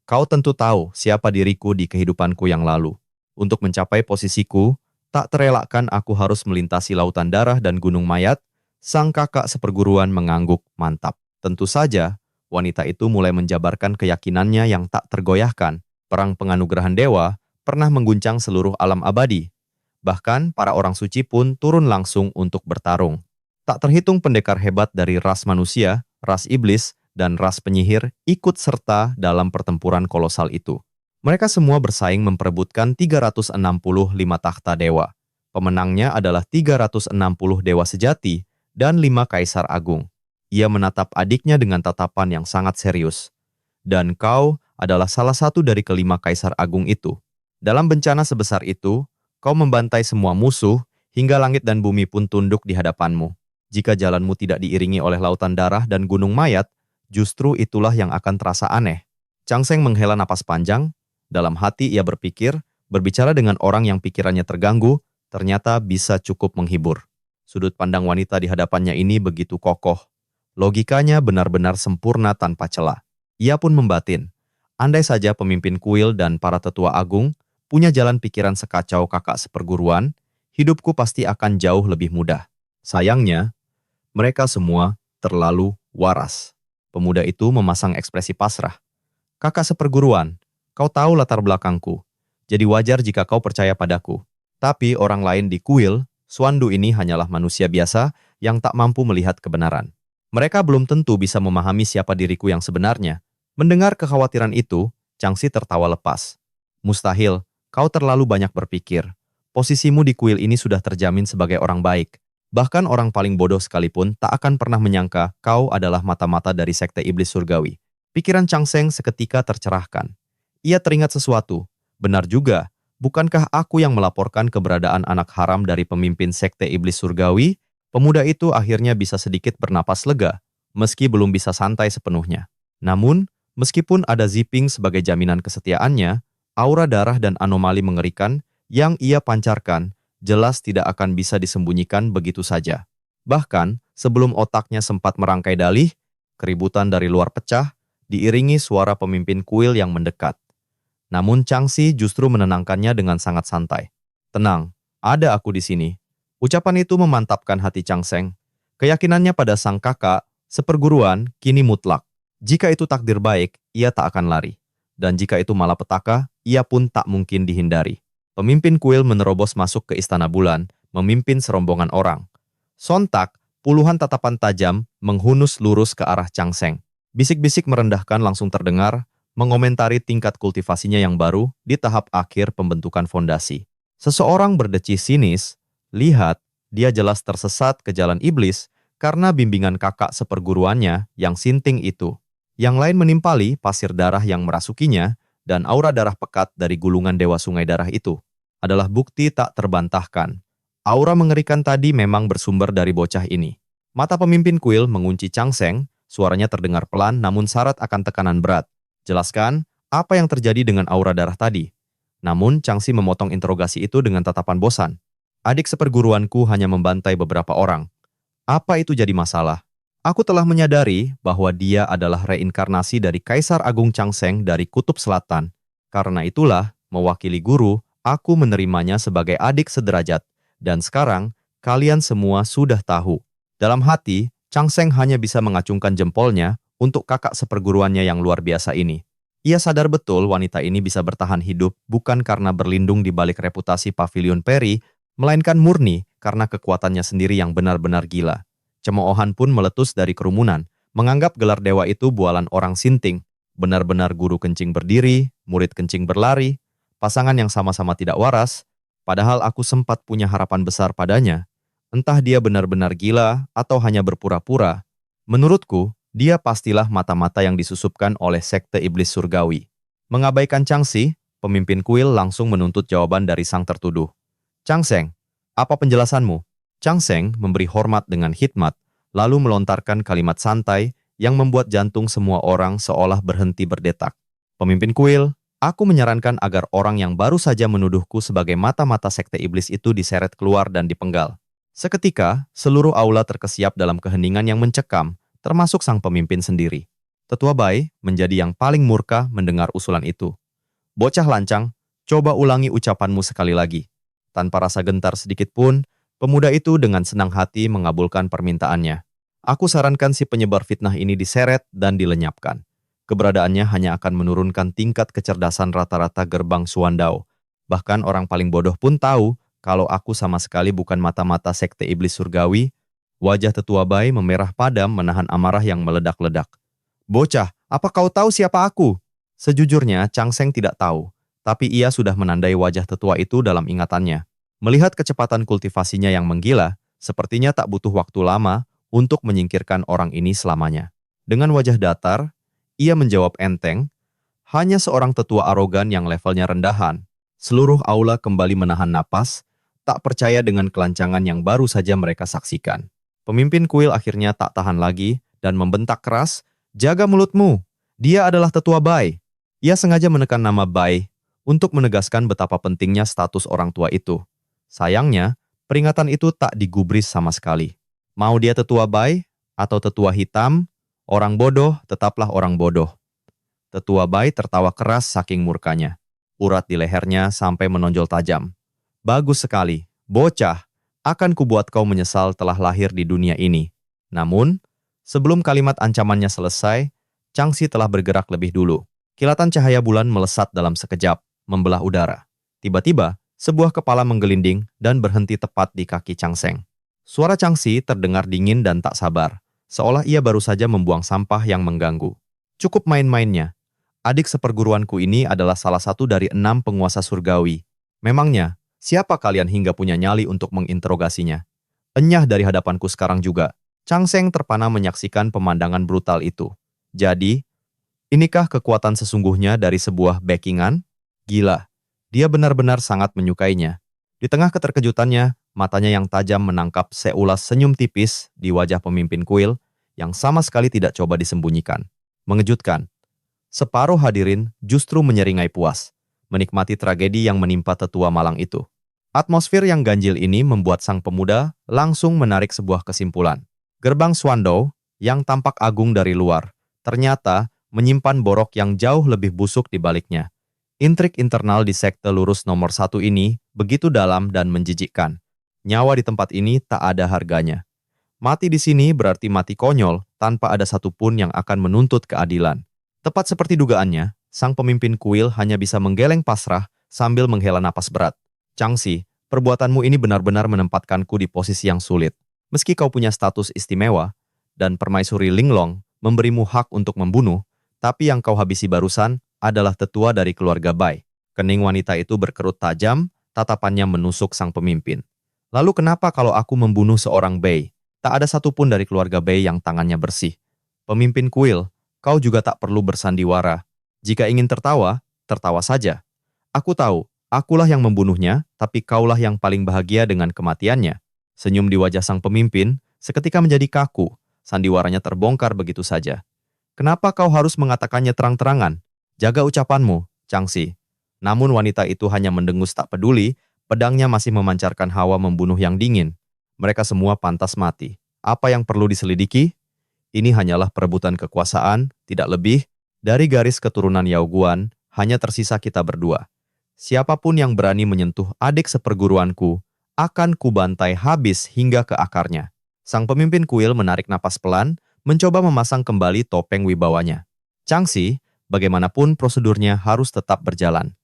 kau tentu tahu siapa diriku di kehidupanku yang lalu. Untuk mencapai posisiku, tak terelakkan aku harus melintasi lautan darah dan gunung mayat. Sang kakak seperguruan mengangguk mantap. Tentu saja, wanita itu mulai menjabarkan keyakinannya yang tak tergoyahkan. Perang penganugerahan dewa pernah mengguncang seluruh alam abadi. Bahkan para orang suci pun turun langsung untuk bertarung. Tak terhitung pendekar hebat dari ras manusia, ras iblis, dan ras penyihir ikut serta dalam pertempuran kolosal itu. Mereka semua bersaing memperebutkan 365 takhta dewa. Pemenangnya adalah 360 dewa sejati dan 5 kaisar agung. Ia menatap adiknya dengan tatapan yang sangat serius. Dan kau adalah salah satu dari kelima kaisar agung itu. Dalam bencana sebesar itu, kau membantai semua musuh hingga langit dan bumi pun tunduk di hadapanmu. Jika jalanmu tidak diiringi oleh lautan darah dan gunung mayat, justru itulah yang akan terasa aneh. Chang Seng menghela napas panjang. Dalam hati ia berpikir, berbicara dengan orang yang pikirannya terganggu, ternyata bisa cukup menghibur. Sudut pandang wanita di hadapannya ini begitu kokoh. Logikanya benar-benar sempurna tanpa celah. Ia pun membatin. Andai saja pemimpin kuil dan para tetua agung punya jalan pikiran sekacau kakak seperguruan, hidupku pasti akan jauh lebih mudah. Sayangnya, mereka semua terlalu waras. Pemuda itu memasang ekspresi pasrah. Kakak seperguruan, kau tahu latar belakangku. Jadi wajar jika kau percaya padaku. Tapi orang lain di kuil, Suandu ini hanyalah manusia biasa yang tak mampu melihat kebenaran. Mereka belum tentu bisa memahami siapa diriku yang sebenarnya. Mendengar kekhawatiran itu, Chang Si tertawa lepas. Mustahil, kau terlalu banyak berpikir. Posisimu di kuil ini sudah terjamin sebagai orang baik. Bahkan orang paling bodoh sekalipun tak akan pernah menyangka kau adalah mata-mata dari sekte iblis surgawi. Pikiran Chang Seng seketika tercerahkan. Ia teringat sesuatu. Benar juga, bukankah aku yang melaporkan keberadaan anak haram dari pemimpin sekte iblis surgawi? Pemuda itu akhirnya bisa sedikit bernapas lega, meski belum bisa santai sepenuhnya. Namun, Meskipun ada zipping sebagai jaminan kesetiaannya, aura darah dan anomali mengerikan yang ia pancarkan jelas tidak akan bisa disembunyikan begitu saja. Bahkan, sebelum otaknya sempat merangkai dalih, keributan dari luar pecah, diiringi suara pemimpin kuil yang mendekat. Namun Changxi justru menenangkannya dengan sangat santai. "Tenang, ada aku di sini." Ucapan itu memantapkan hati Chang Seng. Keyakinannya pada sang kakak, seperguruan, kini mutlak. Jika itu takdir baik, ia tak akan lari. Dan jika itu malapetaka, ia pun tak mungkin dihindari. Pemimpin kuil menerobos masuk ke Istana Bulan, memimpin serombongan orang. Sontak, puluhan tatapan tajam menghunus lurus ke arah Chang Seng. Bisik-bisik merendahkan langsung terdengar, mengomentari tingkat kultivasinya yang baru di tahap akhir pembentukan fondasi. Seseorang berdecih sinis, lihat, dia jelas tersesat ke jalan iblis karena bimbingan kakak seperguruannya yang sinting itu. Yang lain menimpali pasir darah yang merasukinya dan aura darah pekat dari gulungan dewa sungai darah itu adalah bukti tak terbantahkan. Aura mengerikan tadi memang bersumber dari bocah ini. Mata pemimpin kuil mengunci Chang Seng, suaranya terdengar pelan namun syarat akan tekanan berat. "Jelaskan, apa yang terjadi dengan aura darah tadi?" Namun, Changxi memotong interogasi itu dengan tatapan bosan. "Adik seperguruanku hanya membantai beberapa orang. Apa itu jadi masalah? Aku telah menyadari bahwa dia adalah reinkarnasi dari Kaisar Agung Changsheng dari Kutub Selatan. Karena itulah, mewakili guru, aku menerimanya sebagai adik sederajat. Dan sekarang, kalian semua sudah tahu." Dalam hati, Changsheng hanya bisa mengacungkan jempolnya untuk kakak seperguruannya yang luar biasa ini. Ia sadar betul wanita ini bisa bertahan hidup bukan karena berlindung di balik reputasi Pavilion Peri, melainkan murni karena kekuatannya sendiri yang benar-benar gila. Cemoohan pun meletus dari kerumunan, menganggap gelar dewa itu bualan orang sinting. Benar-benar guru kencing berdiri, murid kencing berlari, pasangan yang sama-sama tidak waras, padahal aku sempat punya harapan besar padanya. Entah dia benar-benar gila atau hanya berpura-pura. Menurutku, dia pastilah mata-mata yang disusupkan oleh sekte iblis surgawi. Mengabaikan Changxi, pemimpin kuil langsung menuntut jawaban dari sang tertuduh. "Chang Seng, apa penjelasanmu?" Chang Seng memberi hormat dengan hikmat, lalu melontarkan kalimat santai yang membuat jantung semua orang seolah berhenti berdetak. "Pemimpin kuil, aku menyarankan agar orang yang baru saja menuduhku sebagai mata-mata sekte iblis itu diseret keluar dan dipenggal." Seketika, seluruh aula terkesiap dalam keheningan yang mencekam, termasuk sang pemimpin sendiri. Tetua Bai menjadi yang paling murka mendengar usulan itu. "Bocah lancang, coba ulangi ucapanmu sekali lagi." Tanpa rasa gentar sedikit pun, pemuda itu dengan senang hati mengabulkan permintaannya. "Aku sarankan si penyebar fitnah ini diseret dan dilenyapkan. Keberadaannya hanya akan menurunkan tingkat kecerdasan rata-rata gerbang Suandao. Bahkan orang paling bodoh pun tahu kalau aku sama sekali bukan mata-mata sekte iblis surgawi." Wajah tetua Bai memerah padam menahan amarah yang meledak-ledak. "Bocah, apa kau tahu siapa aku?" Sejujurnya, Chang Seng tidak tahu, tapi ia sudah menandai wajah tetua itu dalam ingatannya. Melihat kecepatan kultivasinya yang menggila, sepertinya tak butuh waktu lama untuk menyingkirkan orang ini selamanya. Dengan wajah datar, ia menjawab enteng, "Hanya seorang tetua arogan yang levelnya rendahan." Seluruh aula kembali menahan napas, tak percaya dengan kelancangan yang baru saja mereka saksikan. Pemimpin kuil akhirnya tak tahan lagi dan membentak keras, "Jaga mulutmu, dia adalah tetua Bai." Ia sengaja menekan nama Bai untuk menegaskan betapa pentingnya status orang tua itu. Sayangnya, peringatan itu tak digubris sama sekali. Mau dia tetua Bai atau tetua hitam, orang bodoh tetaplah orang bodoh. Tetua Bai tertawa keras saking murkanya. Urat di lehernya sampai menonjol tajam. "Bagus sekali, bocah. Akan kubuat kau menyesal telah lahir di dunia ini." Namun, sebelum kalimat ancamannya selesai, Changxi telah bergerak lebih dulu. Kilatan cahaya bulan melesat dalam sekejap, membelah udara. Tiba-tiba, sebuah kepala menggelinding dan berhenti tepat di kaki Chang Seng. Suara Changxi terdengar dingin dan tak sabar, seolah ia baru saja membuang sampah yang mengganggu. "Cukup main-mainnya. Adik seperguruanku ini adalah salah satu dari 6 penguasa surgawi. Memangnya, siapa kalian hingga punya nyali untuk menginterogasinya? Enyah dari hadapanku sekarang juga." Chang Seng terpana menyaksikan pemandangan brutal itu. Jadi, inikah kekuatan sesungguhnya dari sebuah backingan? Gila, dia benar-benar sangat menyukainya. Di tengah keterkejutannya, matanya yang tajam menangkap seulas senyum tipis di wajah pemimpin kuil yang sama sekali tidak coba disembunyikan. Mengejutkan. Separuh hadirin justru menyeringai puas, menikmati tragedi yang menimpa tetua malang itu. Atmosfer yang ganjil ini membuat sang pemuda langsung menarik sebuah kesimpulan. Gerbang Swando, yang tampak agung dari luar, ternyata menyimpan borok yang jauh lebih busuk di baliknya. Intrik internal di sekte lurus nomor 1 ini begitu dalam dan menjijikkan. Nyawa di tempat ini tak ada harganya. Mati di sini berarti mati konyol tanpa ada satupun yang akan menuntut keadilan. Tepat seperti dugaannya, sang pemimpin kuil hanya bisa menggeleng pasrah sambil menghela napas berat. Changxi, perbuatanmu ini benar-benar menempatkanku di posisi yang sulit. Meski kau punya status istimewa, dan permaisuri Linglong memberimu hak untuk membunuh, tapi yang kau habisi barusan adalah tetua dari keluarga Bai. Kening wanita itu berkerut tajam, tatapannya menusuk sang pemimpin. Lalu kenapa kalau aku membunuh seorang Bai? Tak ada satupun dari keluarga Bai yang tangannya bersih. Pemimpin kuil, kau juga tak perlu bersandiwara. Jika ingin tertawa, tertawa saja. Aku tahu, akulah yang membunuhnya, tapi kaulah yang paling bahagia dengan kematiannya. Senyum di wajah sang pemimpin seketika menjadi kaku, sandiwaranya terbongkar begitu saja. Kenapa kau harus mengatakannya terang-terangan? Jaga ucapanmu, Changxi. Namun wanita itu hanya mendengus tak peduli, pedangnya masih memancarkan hawa membunuh yang dingin. Mereka semua pantas mati. Apa yang perlu diselidiki? Ini hanyalah perebutan kekuasaan, tidak lebih. Dari garis keturunan Yao Guan, hanya tersisa kita berdua. Siapapun yang berani menyentuh adik seperguruanku, akan kubantai habis hingga ke akarnya. Sang pemimpin kuil menarik napas pelan, mencoba memasang kembali topeng wibawanya. Changxi, bagaimanapun prosedurnya harus tetap berjalan.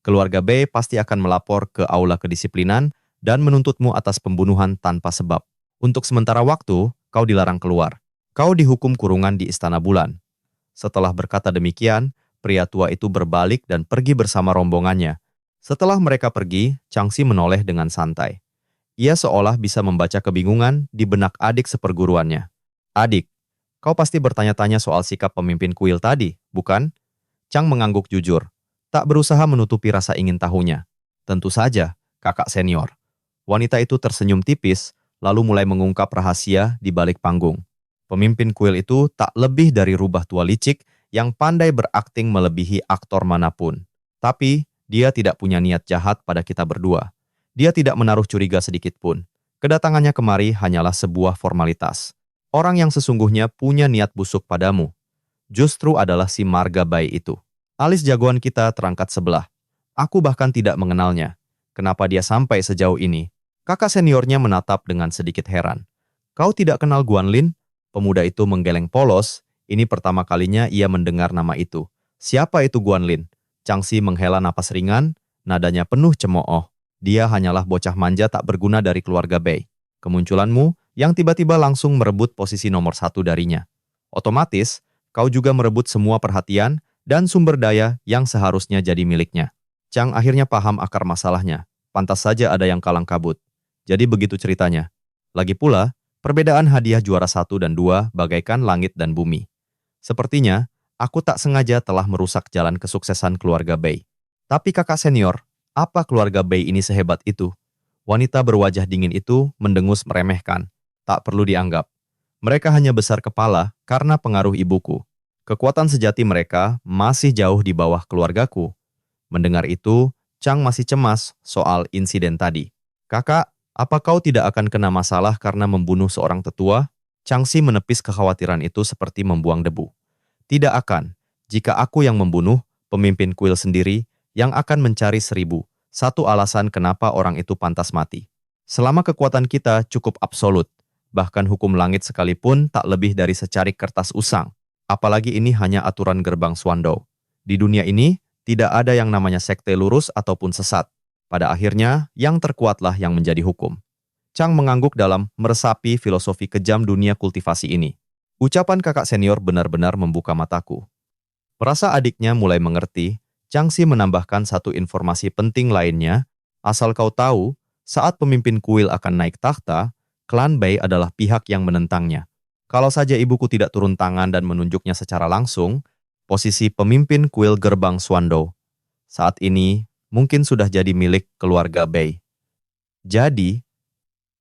Keluarga Bei pasti akan melapor ke aula kedisiplinan dan menuntutmu atas pembunuhan tanpa sebab. Untuk sementara waktu, kau dilarang keluar. Kau dihukum kurungan di Istana Bulan. Setelah berkata demikian, pria tua itu berbalik dan pergi bersama rombongannya. Setelah mereka pergi, Changxi menoleh dengan santai. Ia seolah bisa membaca kebingungan di benak adik seperguruannya. Adik, kau pasti bertanya-tanya soal sikap pemimpin kuil tadi, bukan? Chang mengangguk jujur, tak berusaha menutupi rasa ingin tahunya. Tentu saja, kakak senior. Wanita itu tersenyum tipis, lalu mulai mengungkap rahasia di balik panggung. Pemimpin kuil itu tak lebih dari rubah tua licik yang pandai berakting melebihi aktor manapun. Tapi, dia tidak punya niat jahat pada kita berdua. Dia tidak menaruh curiga sedikit pun. Kedatangannya kemari hanyalah sebuah formalitas. Orang yang sesungguhnya punya niat busuk padamu, justru adalah si marga Bai itu. Alis jagoan kita terangkat sebelah. Aku bahkan tidak mengenalnya. Kenapa dia sampai sejauh ini? Kakak seniornya menatap dengan sedikit heran. Kau tidak kenal Guan Lin? Pemuda itu menggeleng polos. Ini pertama kalinya ia mendengar nama itu. Siapa itu Guan Lin? Changxi menghela napas ringan, nadanya penuh cemooh. Dia hanyalah bocah manja tak berguna dari keluarga Bei. Kemunculanmu yang tiba-tiba langsung merebut posisi nomor 1 darinya. Otomatis, kau juga merebut semua perhatian dan sumber daya yang seharusnya jadi miliknya. Chang akhirnya paham akar masalahnya. Pantas saja ada yang kalang kabut. Jadi begitu ceritanya. Lagi pula, perbedaan hadiah juara 1 dan 2 bagaikan langit dan bumi. Sepertinya, aku tak sengaja telah merusak jalan kesuksesan keluarga Bei. Tapi kakak senior, apa keluarga Bei ini sehebat itu? Wanita berwajah dingin itu mendengus meremehkan. Tak perlu dianggap. Mereka hanya besar kepala karena pengaruh ibuku. Kekuatan sejati mereka masih jauh di bawah keluargaku. Mendengar itu, Chang masih cemas soal insiden tadi. Kakak, apa kau tidak akan kena masalah karena membunuh seorang tetua? Changxi menepis kekhawatiran itu seperti membuang debu. Tidak akan. Jika aku yang membunuh, pemimpin kuil sendiri yang akan mencari 1001 alasan kenapa orang itu pantas mati. Selama kekuatan kita cukup absolut, bahkan hukum langit sekalipun tak lebih dari secarik kertas usang. Apalagi ini hanya aturan gerbang Swando. Di dunia ini, tidak ada yang namanya sekte lurus ataupun sesat. Pada akhirnya, yang terkuatlah yang menjadi hukum. Chang mengangguk dalam meresapi filosofi kejam dunia kultivasi ini. Ucapan kakak senior benar-benar membuka mataku. Merasa adiknya mulai mengerti, Changxi menambahkan satu informasi penting lainnya. Asal kau tahu, saat pemimpin kuil akan naik takhta, klan Bai adalah pihak yang menentangnya. Kalau saja ibuku tidak turun tangan dan menunjuknya secara langsung, posisi pemimpin kuil gerbang Swando saat ini mungkin sudah jadi milik keluarga Bai. Jadi,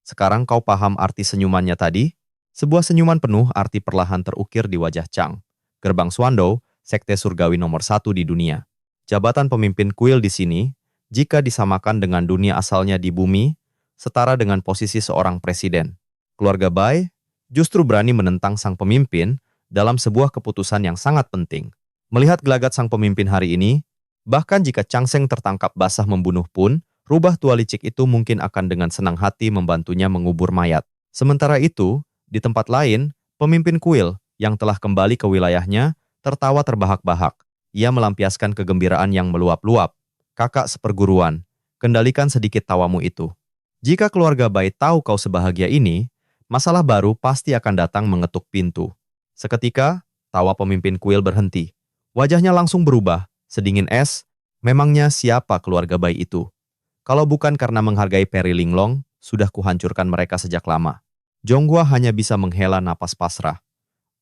sekarang kau paham arti senyumannya tadi? Sebuah senyuman penuh arti perlahan terukir di wajah Chang. Gerbang Swando sekte surgawi nomor 1 di dunia. Jabatan pemimpin kuil di sini, jika disamakan dengan dunia asalnya di bumi, setara dengan posisi seorang presiden. Keluarga Bai justru berani menentang sang pemimpin dalam sebuah keputusan yang sangat penting. Melihat gelagat sang pemimpin hari ini, bahkan jika Chang Seng tertangkap basah membunuh pun, rubah tua licik itu mungkin akan dengan senang hati membantunya mengubur mayat. Sementara itu, di tempat lain, pemimpin kuil yang telah kembali ke wilayahnya tertawa terbahak-bahak. Ia melampiaskan kegembiraan yang meluap-luap. Kakak seperguruan, kendalikan sedikit tawamu itu. Jika keluarga Bai tahu kau sebahagia ini, masalah baru pasti akan datang mengetuk pintu. Seketika, tawa pemimpin kuil berhenti. Wajahnya langsung berubah, sedingin es. Memangnya siapa keluarga Bai itu? Kalau bukan karena menghargai Peri Linglong, sudah kuhancurkan mereka sejak lama. Jonghua hanya bisa menghela napas pasrah.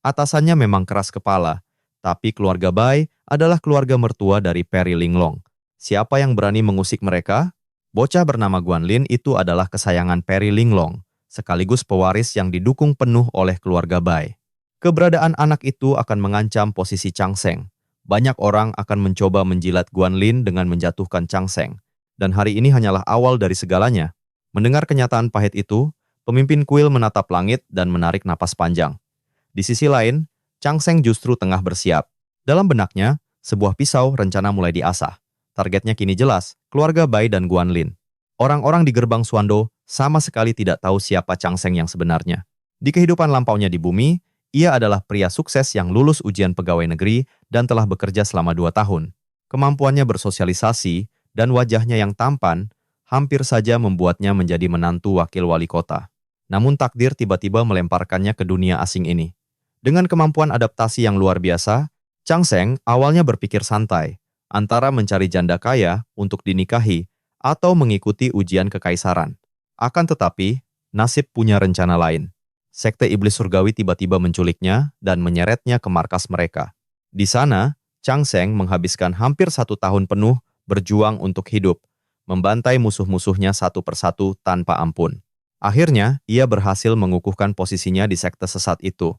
Atasannya memang keras kepala, tapi keluarga Bai adalah keluarga mertua dari Peri Linglong. Siapa yang berani mengusik mereka? Bocah bernama Guanlin itu adalah kesayangan Peri Linglong, sekaligus pewaris yang didukung penuh oleh keluarga Bai. Keberadaan anak itu akan mengancam posisi Chang Seng. Banyak orang akan mencoba menjilat Guanlin dengan menjatuhkan Chang Seng. Dan hari ini hanyalah awal dari segalanya. Mendengar kenyataan pahit itu, pemimpin kuil menatap langit dan menarik napas panjang. Di sisi lain, Chang Seng justru tengah bersiap. Dalam benaknya, sebuah pisau rencana mulai diasah. Targetnya kini jelas, keluarga Bai dan Guanlin. Orang-orang di gerbang Suando sama sekali tidak tahu siapa Chang Seng yang sebenarnya. Di kehidupan lampaunya di bumi, ia adalah pria sukses yang lulus ujian pegawai negeri dan telah bekerja selama 2 tahun. Kemampuannya bersosialisasi dan wajahnya yang tampan hampir saja membuatnya menjadi menantu wakil wali kota. Namun takdir tiba-tiba melemparkannya ke dunia asing ini. Dengan kemampuan adaptasi yang luar biasa, Chang Seng awalnya berpikir santai, antara mencari janda kaya untuk dinikahi atau mengikuti ujian kekaisaran. Akan tetapi, nasib punya rencana lain. Sekte iblis surgawi tiba-tiba menculiknya dan menyeretnya ke markas mereka. Di sana, Chang Seng menghabiskan hampir 1 tahun penuh berjuang untuk hidup, membantai musuh-musuhnya satu persatu tanpa ampun. Akhirnya, ia berhasil mengukuhkan posisinya di sekte sesat itu.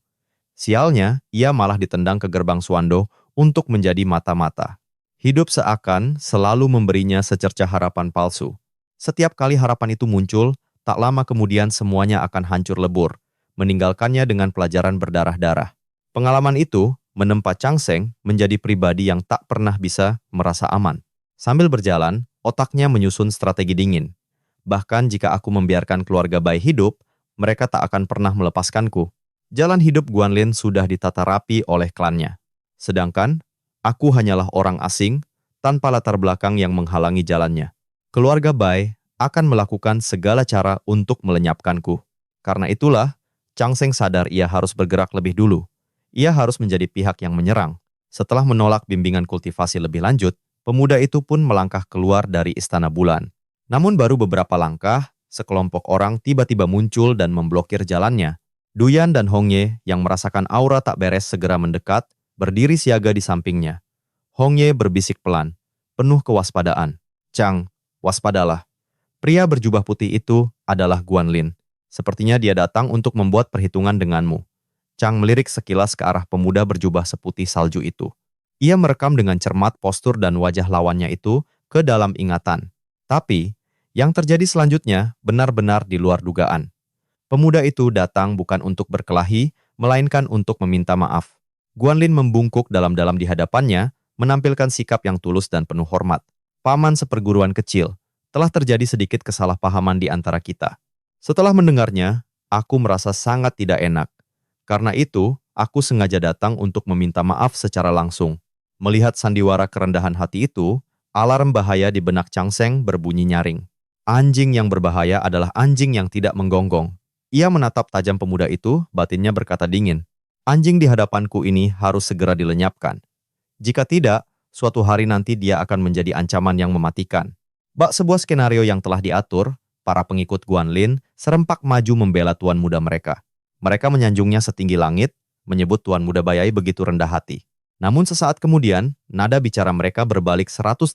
Sialnya, ia malah ditendang ke gerbang Suando untuk menjadi mata-mata. Hidup seakan selalu memberinya secercah harapan palsu. Setiap kali harapan itu muncul, tak lama kemudian semuanya akan hancur lebur, meninggalkannya dengan pelajaran berdarah-darah. Pengalaman itu menempa Chang Seng menjadi pribadi yang tak pernah bisa merasa aman. Sambil berjalan, otaknya menyusun strategi dingin. Bahkan jika aku membiarkan keluarga Bai hidup, mereka tak akan pernah melepaskanku. Jalan hidup Guanlin sudah ditata rapi oleh klannya. Sedangkan, aku hanyalah orang asing, tanpa latar belakang yang menghalangi jalannya. Keluarga Bai akan melakukan segala cara untuk melenyapkanku. Karena itulah, Chang Seng sadar ia harus bergerak lebih dulu. Ia harus menjadi pihak yang menyerang. Setelah menolak bimbingan kultivasi lebih lanjut, pemuda itu pun melangkah keluar dari Istana Bulan. Namun baru beberapa langkah, sekelompok orang tiba-tiba muncul dan memblokir jalannya. Duyan dan Hongye yang merasakan aura tak beres segera mendekat, berdiri siaga di sampingnya. Hongye berbisik pelan, penuh kewaspadaan. Chang, waspadalah. Pria berjubah putih itu adalah Guanlin. Sepertinya dia datang untuk membuat perhitungan denganmu. Chang melirik sekilas ke arah pemuda berjubah seputih salju itu. Ia merekam dengan cermat postur dan wajah lawannya itu ke dalam ingatan. Tapi, yang terjadi selanjutnya benar-benar di luar dugaan. Pemuda itu datang bukan untuk berkelahi, melainkan untuk meminta maaf. Guanlin membungkuk dalam-dalam di hadapannya, menampilkan sikap yang tulus dan penuh hormat. Paman seperguruan kecil, telah terjadi sedikit kesalahpahaman di antara kita. Setelah mendengarnya, aku merasa sangat tidak enak. Karena itu, aku sengaja datang untuk meminta maaf secara langsung. Melihat sandiwara kerendahan hati itu, alarm bahaya di benak Chang Seng berbunyi nyaring. Anjing yang berbahaya adalah anjing yang tidak menggonggong. Ia menatap tajam pemuda itu, batinnya berkata dingin. Anjing di hadapanku ini harus segera dilenyapkan. Jika tidak, suatu hari nanti dia akan menjadi ancaman yang mematikan. Bak sebuah skenario yang telah diatur, para pengikut Guanlin serempak maju membela tuan muda mereka. Mereka menyanjungnya setinggi langit, menyebut tuan muda Bayai begitu rendah hati. Namun sesaat kemudian, nada bicara mereka berbalik 180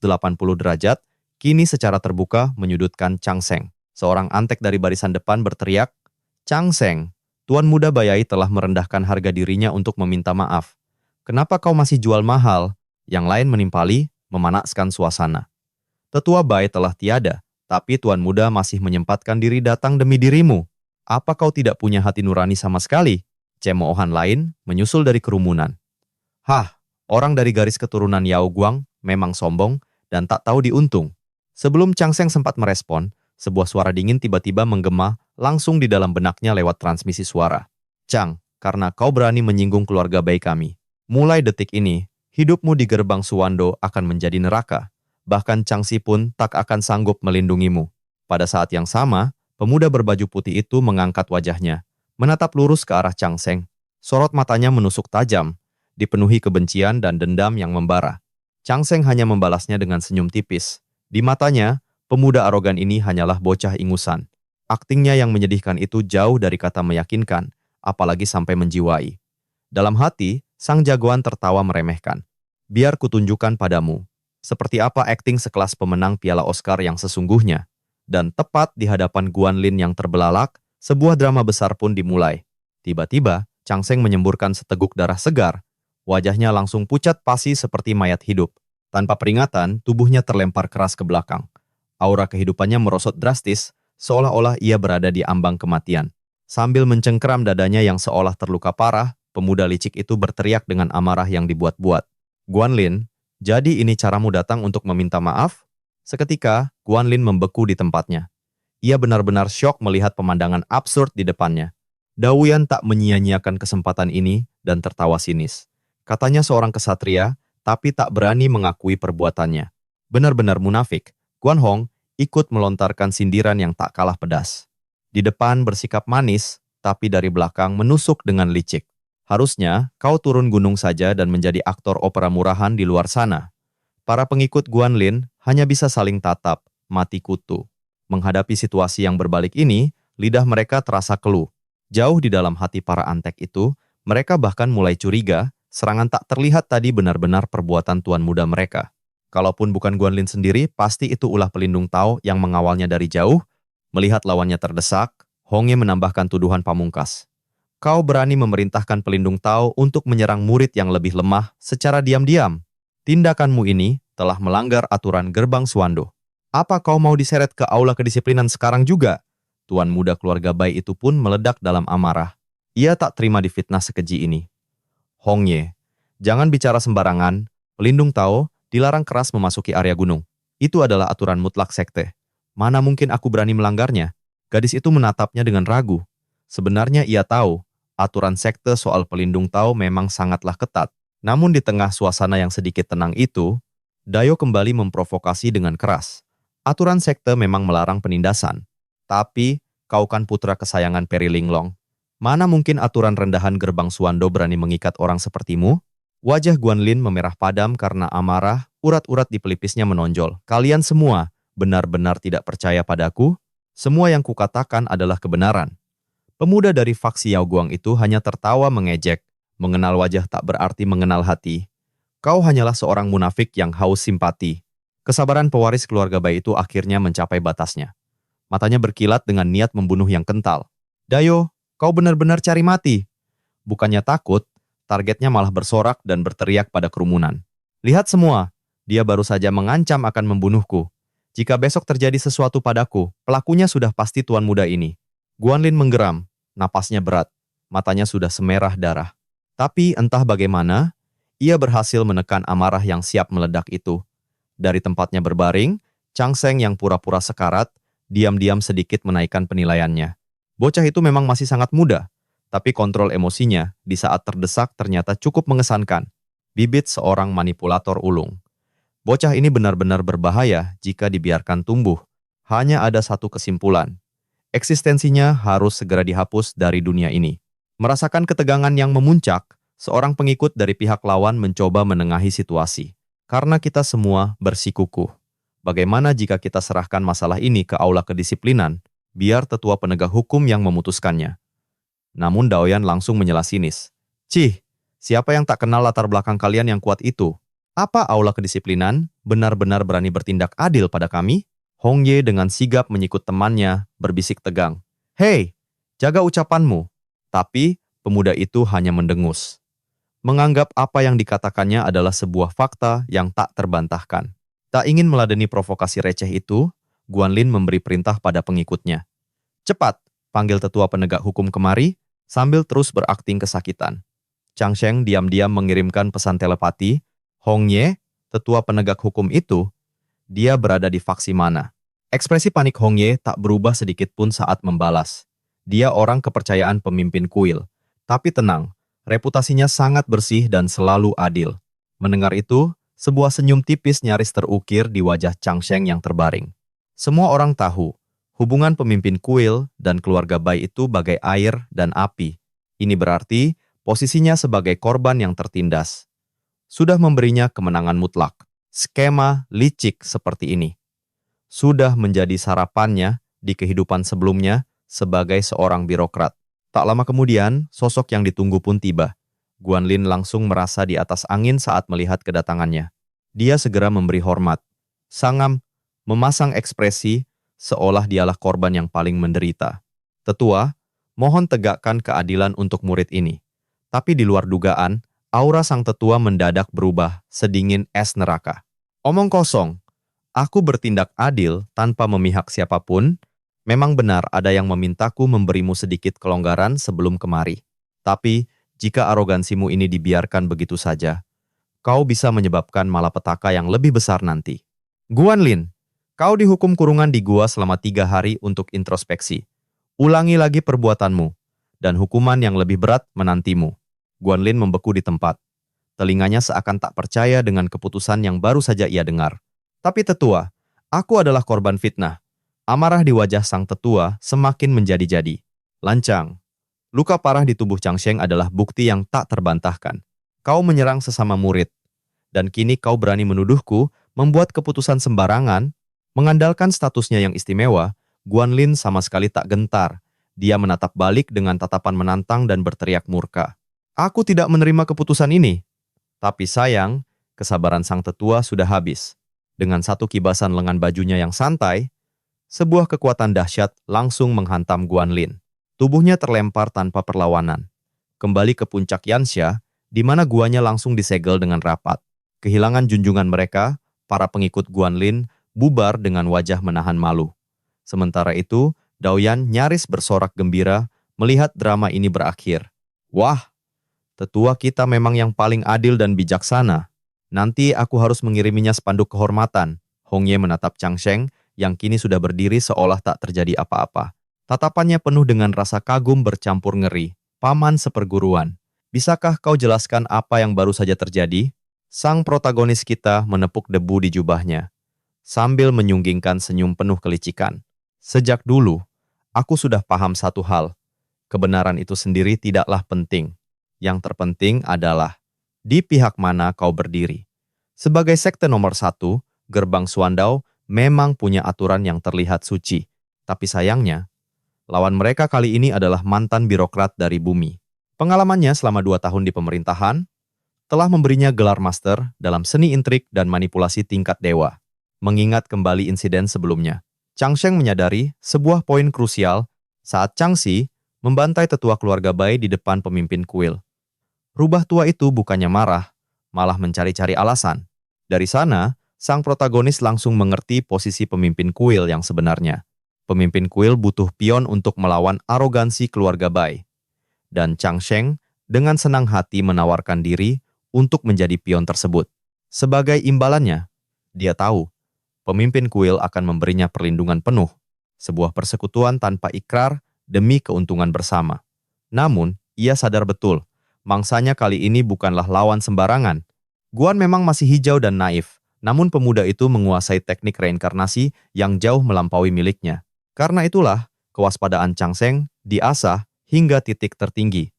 derajat, kini secara terbuka menyudutkan Chang Seng. Seorang antek dari barisan depan berteriak, Chang Seng, tuan muda Bayai telah merendahkan harga dirinya untuk meminta maaf. Kenapa kau masih jual mahal? Yang lain menimpali, memanaskan suasana. Tetua Bai telah tiada, tapi Tuan Muda masih menyempatkan diri datang demi dirimu. Apa kau tidak punya hati nurani sama sekali? Cemoohan lain menyusul dari kerumunan. Hah, orang dari garis keturunan Yao Guang memang sombong dan tak tahu diuntung. Sebelum Chang Seng sempat merespon, sebuah suara dingin tiba-tiba menggema langsung di dalam benaknya lewat transmisi suara. Chang, karena kau berani menyinggung keluarga baik kami. Mulai detik ini, hidupmu di gerbang Suwando akan menjadi neraka. Bahkan Chang Si pun tak akan sanggup melindungimu. Pada saat yang sama, pemuda berbaju putih itu mengangkat wajahnya, menatap lurus ke arah Chang Seng. Sorot matanya menusuk tajam, dipenuhi kebencian dan dendam yang membara. Chang Seng hanya membalasnya dengan senyum tipis. Di matanya, pemuda arogan ini hanyalah bocah ingusan. Aktingnya yang menyedihkan itu jauh dari kata meyakinkan, apalagi sampai menjiwai. Dalam hati, sang jagoan tertawa meremehkan. Biar kutunjukkan padamu, seperti apa akting sekelas pemenang piala Oscar yang sesungguhnya. Dan tepat di hadapan Guan Lin yang terbelalak, sebuah drama besar pun dimulai. Tiba-tiba, Chang Seng menyemburkan seteguk darah segar. Wajahnya langsung pucat pasi seperti mayat hidup. Tanpa peringatan, tubuhnya terlempar keras ke belakang. Aura kehidupannya merosot drastis, seolah-olah ia berada di ambang kematian. Sambil mencengkeram dadanya yang seolah terluka parah, pemuda licik itu berteriak dengan amarah yang dibuat-buat. Guan Lin, jadi ini caramu datang untuk meminta maaf? Seketika, Guan Lin membeku di tempatnya. Ia benar-benar syok melihat pemandangan absurd di depannya. Daoyan tak menyia-nyiakan kesempatan ini dan tertawa sinis. Katanya seorang kesatria, tapi tak berani mengakui perbuatannya. Benar-benar munafik, Guan Hong ikut melontarkan sindiran yang tak kalah pedas. Di depan bersikap manis, tapi dari belakang menusuk dengan licik. Harusnya kau turun gunung saja dan menjadi aktor opera murahan di luar sana. Para pengikut Guan Lin hanya bisa saling tatap, mati kutu. Menghadapi situasi yang berbalik ini, lidah mereka terasa keluh. Jauh di dalam hati para antek itu, mereka bahkan mulai curiga, serangan tak terlihat tadi benar-benar perbuatan tuan muda mereka. Kalaupun bukan Guan Lin sendiri, pasti itu ulah pelindung Tao yang mengawalnya dari jauh. Melihat lawannya terdesak, Hong Ye menambahkan tuduhan pamungkas. Kau berani memerintahkan pelindung Tao untuk menyerang murid yang lebih lemah secara diam-diam. Tindakanmu ini telah melanggar aturan gerbang Suwando. Apa kau mau diseret ke aula kedisiplinan sekarang juga? Tuan muda keluarga Bai itu pun meledak dalam amarah. Ia tak terima difitnah sekeji ini. Hong Ye, jangan bicara sembarangan. Pelindung Tao dilarang keras memasuki area gunung. Itu adalah aturan mutlak sekte. Mana mungkin aku berani melanggarnya? Gadis itu menatapnya dengan ragu. Sebenarnya ia tahu, aturan sekte soal pelindung Tao memang sangatlah ketat. Namun di tengah suasana yang sedikit tenang itu, Dayo kembali memprovokasi dengan keras. Aturan sekte memang melarang penindasan. Tapi, kau kan putra kesayangan Peri Linglong. Mana mungkin aturan rendahan gerbang Suwando berani mengikat orang sepertimu? Wajah Guan Lin memerah padam karena amarah, urat-urat di pelipisnya menonjol. Kalian semua benar-benar tidak percaya padaku? Semua yang kukatakan adalah kebenaran. Pemuda dari faksi Yao Guang itu hanya tertawa mengejek. Mengenal wajah tak berarti mengenal hati. Kau hanyalah seorang munafik yang haus simpati. Kesabaran pewaris keluarga Bai itu akhirnya mencapai batasnya. Matanya berkilat dengan niat membunuh yang kental. Dayo, kau benar-benar cari mati. Bukannya takut, targetnya malah bersorak dan berteriak pada kerumunan. Lihat semua, dia baru saja mengancam akan membunuhku. Jika besok terjadi sesuatu padaku, pelakunya sudah pasti tuan muda ini. Guan Lin menggeram, napasnya berat, matanya sudah semerah darah. Tapi entah bagaimana, ia berhasil menekan amarah yang siap meledak itu. Dari tempatnya berbaring, Chang Seng yang pura-pura sekarat, diam-diam sedikit menaikkan penilaiannya. Bocah itu memang masih sangat muda, tapi kontrol emosinya di saat terdesak ternyata cukup mengesankan. Bibit seorang manipulator ulung. Bocah ini benar-benar berbahaya jika dibiarkan tumbuh. Hanya ada satu kesimpulan. Eksistensinya harus segera dihapus dari dunia ini. Merasakan ketegangan yang memuncak, seorang pengikut dari pihak lawan mencoba menengahi situasi. Karena kita semua bersikukuh. Bagaimana jika kita serahkan masalah ini ke aula kedisiplinan, biar tetua penegak hukum yang memutuskannya? Namun Daoyan langsung menyela sinis. Cih, siapa yang tak kenal latar belakang kalian yang kuat itu? Apa aula kedisiplinan benar-benar berani bertindak adil pada kami? Hong Ye dengan sigap menyikut temannya, berbisik tegang. Hei, jaga ucapanmu. Tapi, pemuda itu hanya mendengus. menganggap apa yang dikatakannya adalah sebuah fakta yang tak terbantahkan. Tak ingin meladeni provokasi receh itu, Guanlin memberi perintah pada pengikutnya. Cepat, panggil tetua penegak hukum kemari, sambil terus berakting kesakitan. Chang Sheng diam-diam mengirimkan pesan telepati, Hong Ye, tetua penegak hukum itu, dia berada di faksi mana. Ekspresi panik Hong Ye tak berubah sedikit pun saat membalas. Dia orang kepercayaan pemimpin kuil. Tapi tenang, reputasinya sangat bersih dan selalu adil. Mendengar itu, sebuah senyum tipis nyaris terukir di wajah Chang Sheng yang terbaring. Semua orang tahu, hubungan pemimpin kuil dan keluarga Bai itu bagai air dan api. Ini berarti posisinya sebagai korban yang tertindas sudah memberinya kemenangan mutlak. Skema licik seperti ini sudah menjadi sarapannya di kehidupan sebelumnya sebagai seorang birokrat. Tak lama kemudian, sosok yang ditunggu pun tiba. Guanlin langsung merasa di atas angin saat melihat kedatangannya. Dia segera memberi hormat. Sangam memasang ekspresi seolah dialah korban yang paling menderita. Tetua, mohon tegakkan keadilan untuk murid ini. Tapi di luar dugaan, aura sang tetua mendadak berubah sedingin es neraka. Omong kosong, aku bertindak adil tanpa memihak siapapun. Memang benar ada yang memintaku memberimu sedikit kelonggaran sebelum kemari. Tapi, jika arogansimu ini dibiarkan begitu saja, kau bisa menyebabkan malapetaka yang lebih besar nanti. Guanlin, kau dihukum kurungan di gua selama 3 hari untuk introspeksi. Ulangi lagi perbuatanmu, dan hukuman yang lebih berat menantimu. Guanlin membeku di tempat. Telinganya seakan tak percaya dengan keputusan yang baru saja ia dengar. Tapi tetua, aku adalah korban fitnah. Amarah di wajah sang tetua semakin menjadi-jadi. Lancang. Luka parah di tubuh Chang Sheng adalah bukti yang tak terbantahkan. Kau menyerang sesama murid. Dan kini kau berani menuduhku membuat keputusan sembarangan. Mengandalkan statusnya yang istimewa, Guanlin sama sekali tak gentar. Dia menatap balik dengan tatapan menantang dan berteriak murka. Aku tidak menerima keputusan ini. Tapi sayang, kesabaran sang tetua sudah habis. Dengan satu kibasan lengan bajunya yang santai, sebuah kekuatan dahsyat langsung menghantam Guanlin. Tubuhnya terlempar tanpa perlawanan. Kembali ke puncak Yanxia, di mana guanya langsung disegel dengan rapat. Kehilangan junjungan mereka, para pengikut Guanlin bubar dengan wajah menahan malu. Sementara itu, Daoyan nyaris bersorak gembira melihat drama ini berakhir. Wah, tetua kita memang yang paling adil dan bijaksana. Nanti aku harus mengiriminya spanduk kehormatan. Hong Ye menatap Chang Sheng yang kini sudah berdiri seolah tak terjadi apa-apa. Tatapannya penuh dengan rasa kagum bercampur ngeri. Paman seperguruan, bisakah kau jelaskan apa yang baru saja terjadi? Sang protagonis kita menepuk debu di jubahnya, sambil menyunggingkan senyum penuh kelicikan. Sejak dulu, aku sudah paham satu hal. Kebenaran itu sendiri tidaklah penting. Yang terpenting adalah di pihak mana kau berdiri. Sebagai sekte nomor 1, Gerbang Suandao memang punya aturan yang terlihat suci. Tapi sayangnya, lawan mereka kali ini adalah mantan birokrat dari bumi. Pengalamannya selama 2 tahun di pemerintahan telah memberinya gelar master dalam seni intrik dan manipulasi tingkat dewa. Mengingat kembali insiden sebelumnya, Chang Sheng menyadari sebuah poin krusial saat Chang Xi membantai tetua keluarga Bai di depan pemimpin kuil. Rubah tua itu bukannya marah, malah mencari-cari alasan. Dari sana, sang protagonis langsung mengerti posisi pemimpin kuil yang sebenarnya. Pemimpin kuil butuh pion untuk melawan arogansi keluarga Bai. Dan Chang Sheng dengan senang hati menawarkan diri untuk menjadi pion tersebut. Sebagai imbalannya, dia tahu pemimpin kuil akan memberinya perlindungan penuh, sebuah persekutuan tanpa ikrar demi keuntungan bersama. Namun, ia sadar betul, mangsanya kali ini bukanlah lawan sembarangan. Guan memang masih hijau dan naif, namun pemuda itu menguasai teknik reinkarnasi yang jauh melampaui miliknya. Karena itulah, kewaspadaan Chang Sheng diasah hingga titik tertinggi.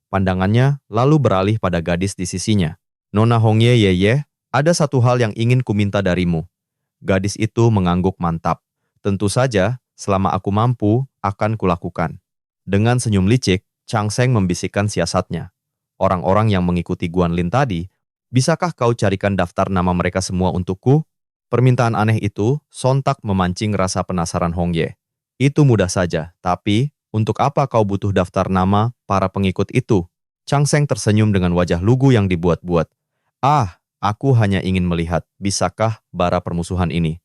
Pandangannya lalu beralih pada gadis di sisinya. Nona Hong Ye, ada satu hal yang ingin kuminta darimu. Gadis itu mengangguk mantap. Tentu saja, selama aku mampu, akan kulakukan. Dengan senyum licik, Chang Sheng membisikkan siasatnya. Orang-orang yang mengikuti Guanlin tadi, bisakah kau carikan daftar nama mereka semua untukku? Permintaan aneh itu sontak memancing rasa penasaran Hong Ye. Itu mudah saja, tapi untuk apa kau butuh daftar nama para pengikut itu? Chang Seng tersenyum dengan wajah lugu yang dibuat-buat. Ah, aku hanya ingin melihat, bisakah bara permusuhan ini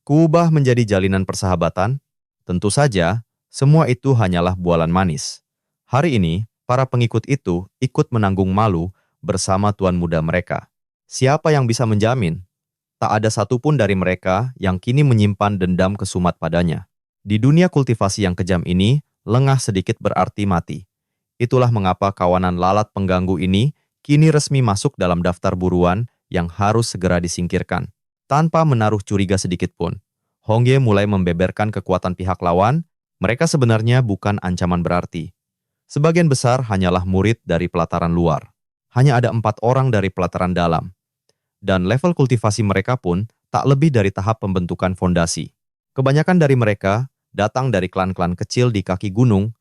kuubah menjadi jalinan persahabatan? Tentu saja, semua itu hanyalah bualan manis. Hari ini, para pengikut itu ikut menanggung malu bersama tuan muda mereka. Siapa yang bisa menjamin? Tak ada satupun dari mereka yang kini menyimpan dendam kesumat padanya. Di dunia kultivasi yang kejam ini, lengah sedikit berarti mati. Itulah mengapa kawanan lalat pengganggu ini kini resmi masuk dalam daftar buruan yang harus segera disingkirkan. Tanpa menaruh curiga sedikit pun, Hong Ye mulai membeberkan kekuatan pihak lawan. Mereka sebenarnya bukan ancaman berarti. Sebagian besar hanyalah murid dari pelataran luar. Hanya ada 4 orang dari pelataran dalam. Dan level kultivasi mereka pun tak lebih dari tahap pembentukan fondasi. Kebanyakan dari mereka datang dari klan-klan kecil di kaki gunung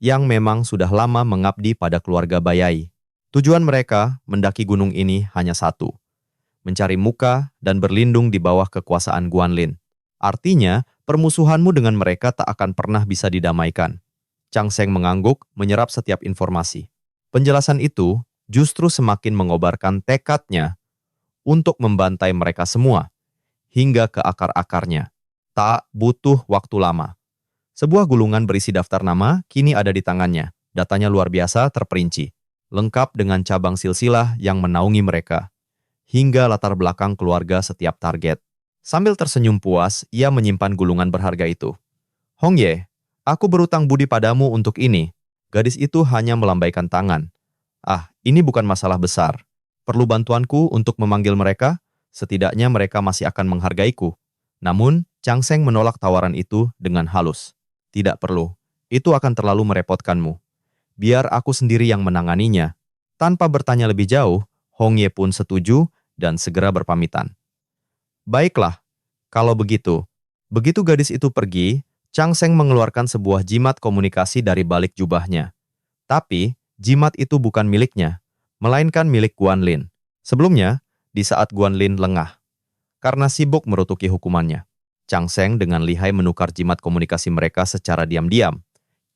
yang memang sudah lama mengabdi pada keluarga Bayai. Tujuan mereka mendaki gunung ini hanya satu: mencari muka dan berlindung di bawah kekuasaan Guanlin. Artinya, permusuhanmu dengan mereka tak akan pernah bisa didamaikan. Chang Seng mengangguk, menyerap setiap informasi. Penjelasan itu justru semakin mengobarkan tekadnya untuk membantai mereka semua, hingga ke akar-akarnya. Tak butuh waktu lama. Sebuah gulungan berisi daftar nama kini ada di tangannya. Datanya luar biasa terperinci, lengkap dengan cabang silsilah yang menaungi mereka, hingga latar belakang keluarga setiap target. Sambil tersenyum puas, ia menyimpan gulungan berharga itu. Hong Ye, aku berutang budi padamu untuk ini. Gadis itu hanya melambaikan tangan. Ah, ini bukan masalah besar. Perlu bantuanku untuk memanggil mereka? Setidaknya mereka masih akan menghargaiku. Namun, Chang Seng menolak tawaran itu dengan halus. Tidak perlu. Itu akan terlalu merepotkanmu. Biar aku sendiri yang menanganinya. Tanpa bertanya lebih jauh, Hong Ye pun setuju dan segera berpamitan. Baiklah, kalau begitu. Begitu gadis itu pergi, Chang Seng mengeluarkan sebuah jimat komunikasi dari balik jubahnya. Tapi, jimat itu bukan miliknya, melainkan milik Guanlin. Sebelumnya, di saat Guanlin lengah, karena sibuk merutuki hukumannya, Chang Seng dengan lihai menukar jimat komunikasi mereka secara diam-diam.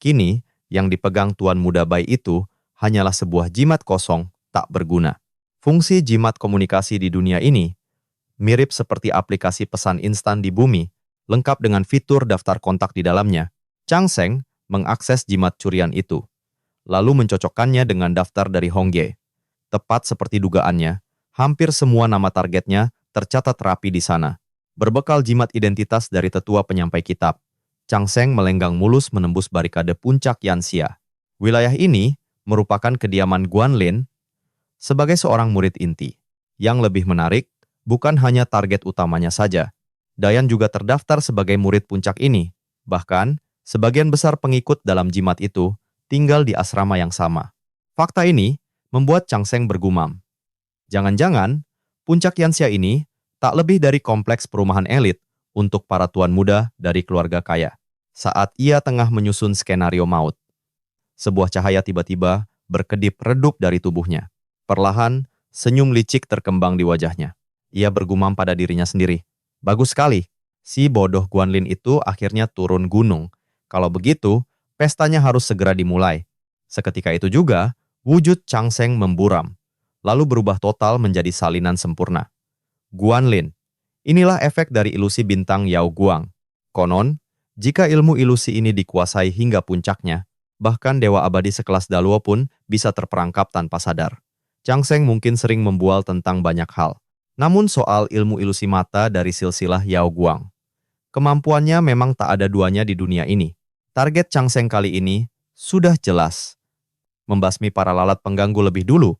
Kini, yang dipegang tuan muda Bai itu hanyalah sebuah jimat kosong, tak berguna. Fungsi jimat komunikasi di dunia ini mirip seperti aplikasi pesan instan di bumi, lengkap dengan fitur daftar kontak di dalamnya. Chang Seng mengakses jimat curian itu, lalu mencocokkannya dengan daftar dari Hong Ye. Tepat seperti dugaannya, hampir semua nama targetnya tercatat rapi di sana. Berbekal jimat identitas dari tetua penyampai kitab, Chang Seng melenggang mulus menembus barikade puncak Yanxia. Wilayah ini merupakan kediaman Guanlin sebagai seorang murid inti. Yang lebih menarik, bukan hanya target utamanya saja. Dayan juga terdaftar sebagai murid puncak ini. Bahkan, sebagian besar pengikut dalam jimat itu tinggal di asrama yang sama. Fakta ini membuat Chang Seng bergumam. Jangan-jangan, puncak Yanxia ini tak lebih dari kompleks perumahan elit untuk para tuan muda dari keluarga kaya. Saat ia tengah menyusun skenario maut, sebuah cahaya tiba-tiba berkedip redup dari tubuhnya. Perlahan, senyum licik terkembang di wajahnya. Ia bergumam pada dirinya sendiri. Bagus sekali, si bodoh Guanlin itu akhirnya turun gunung. Kalau begitu, pestanya harus segera dimulai. Seketika itu juga, wujud Chang Seng memburam, lalu berubah total menjadi salinan sempurna. Guanlin. Inilah efek dari ilusi bintang Yao Guang. Konon, jika ilmu ilusi ini dikuasai hingga puncaknya, bahkan dewa abadi sekelas Daluo pun bisa terperangkap tanpa sadar. Chang Seng mungkin sering membual tentang banyak hal. Namun soal ilmu ilusi mata dari silsilah Yao Guang, kemampuannya memang tak ada duanya di dunia ini. Target Chang Seng kali ini sudah jelas. Membasmi para lalat pengganggu lebih dulu,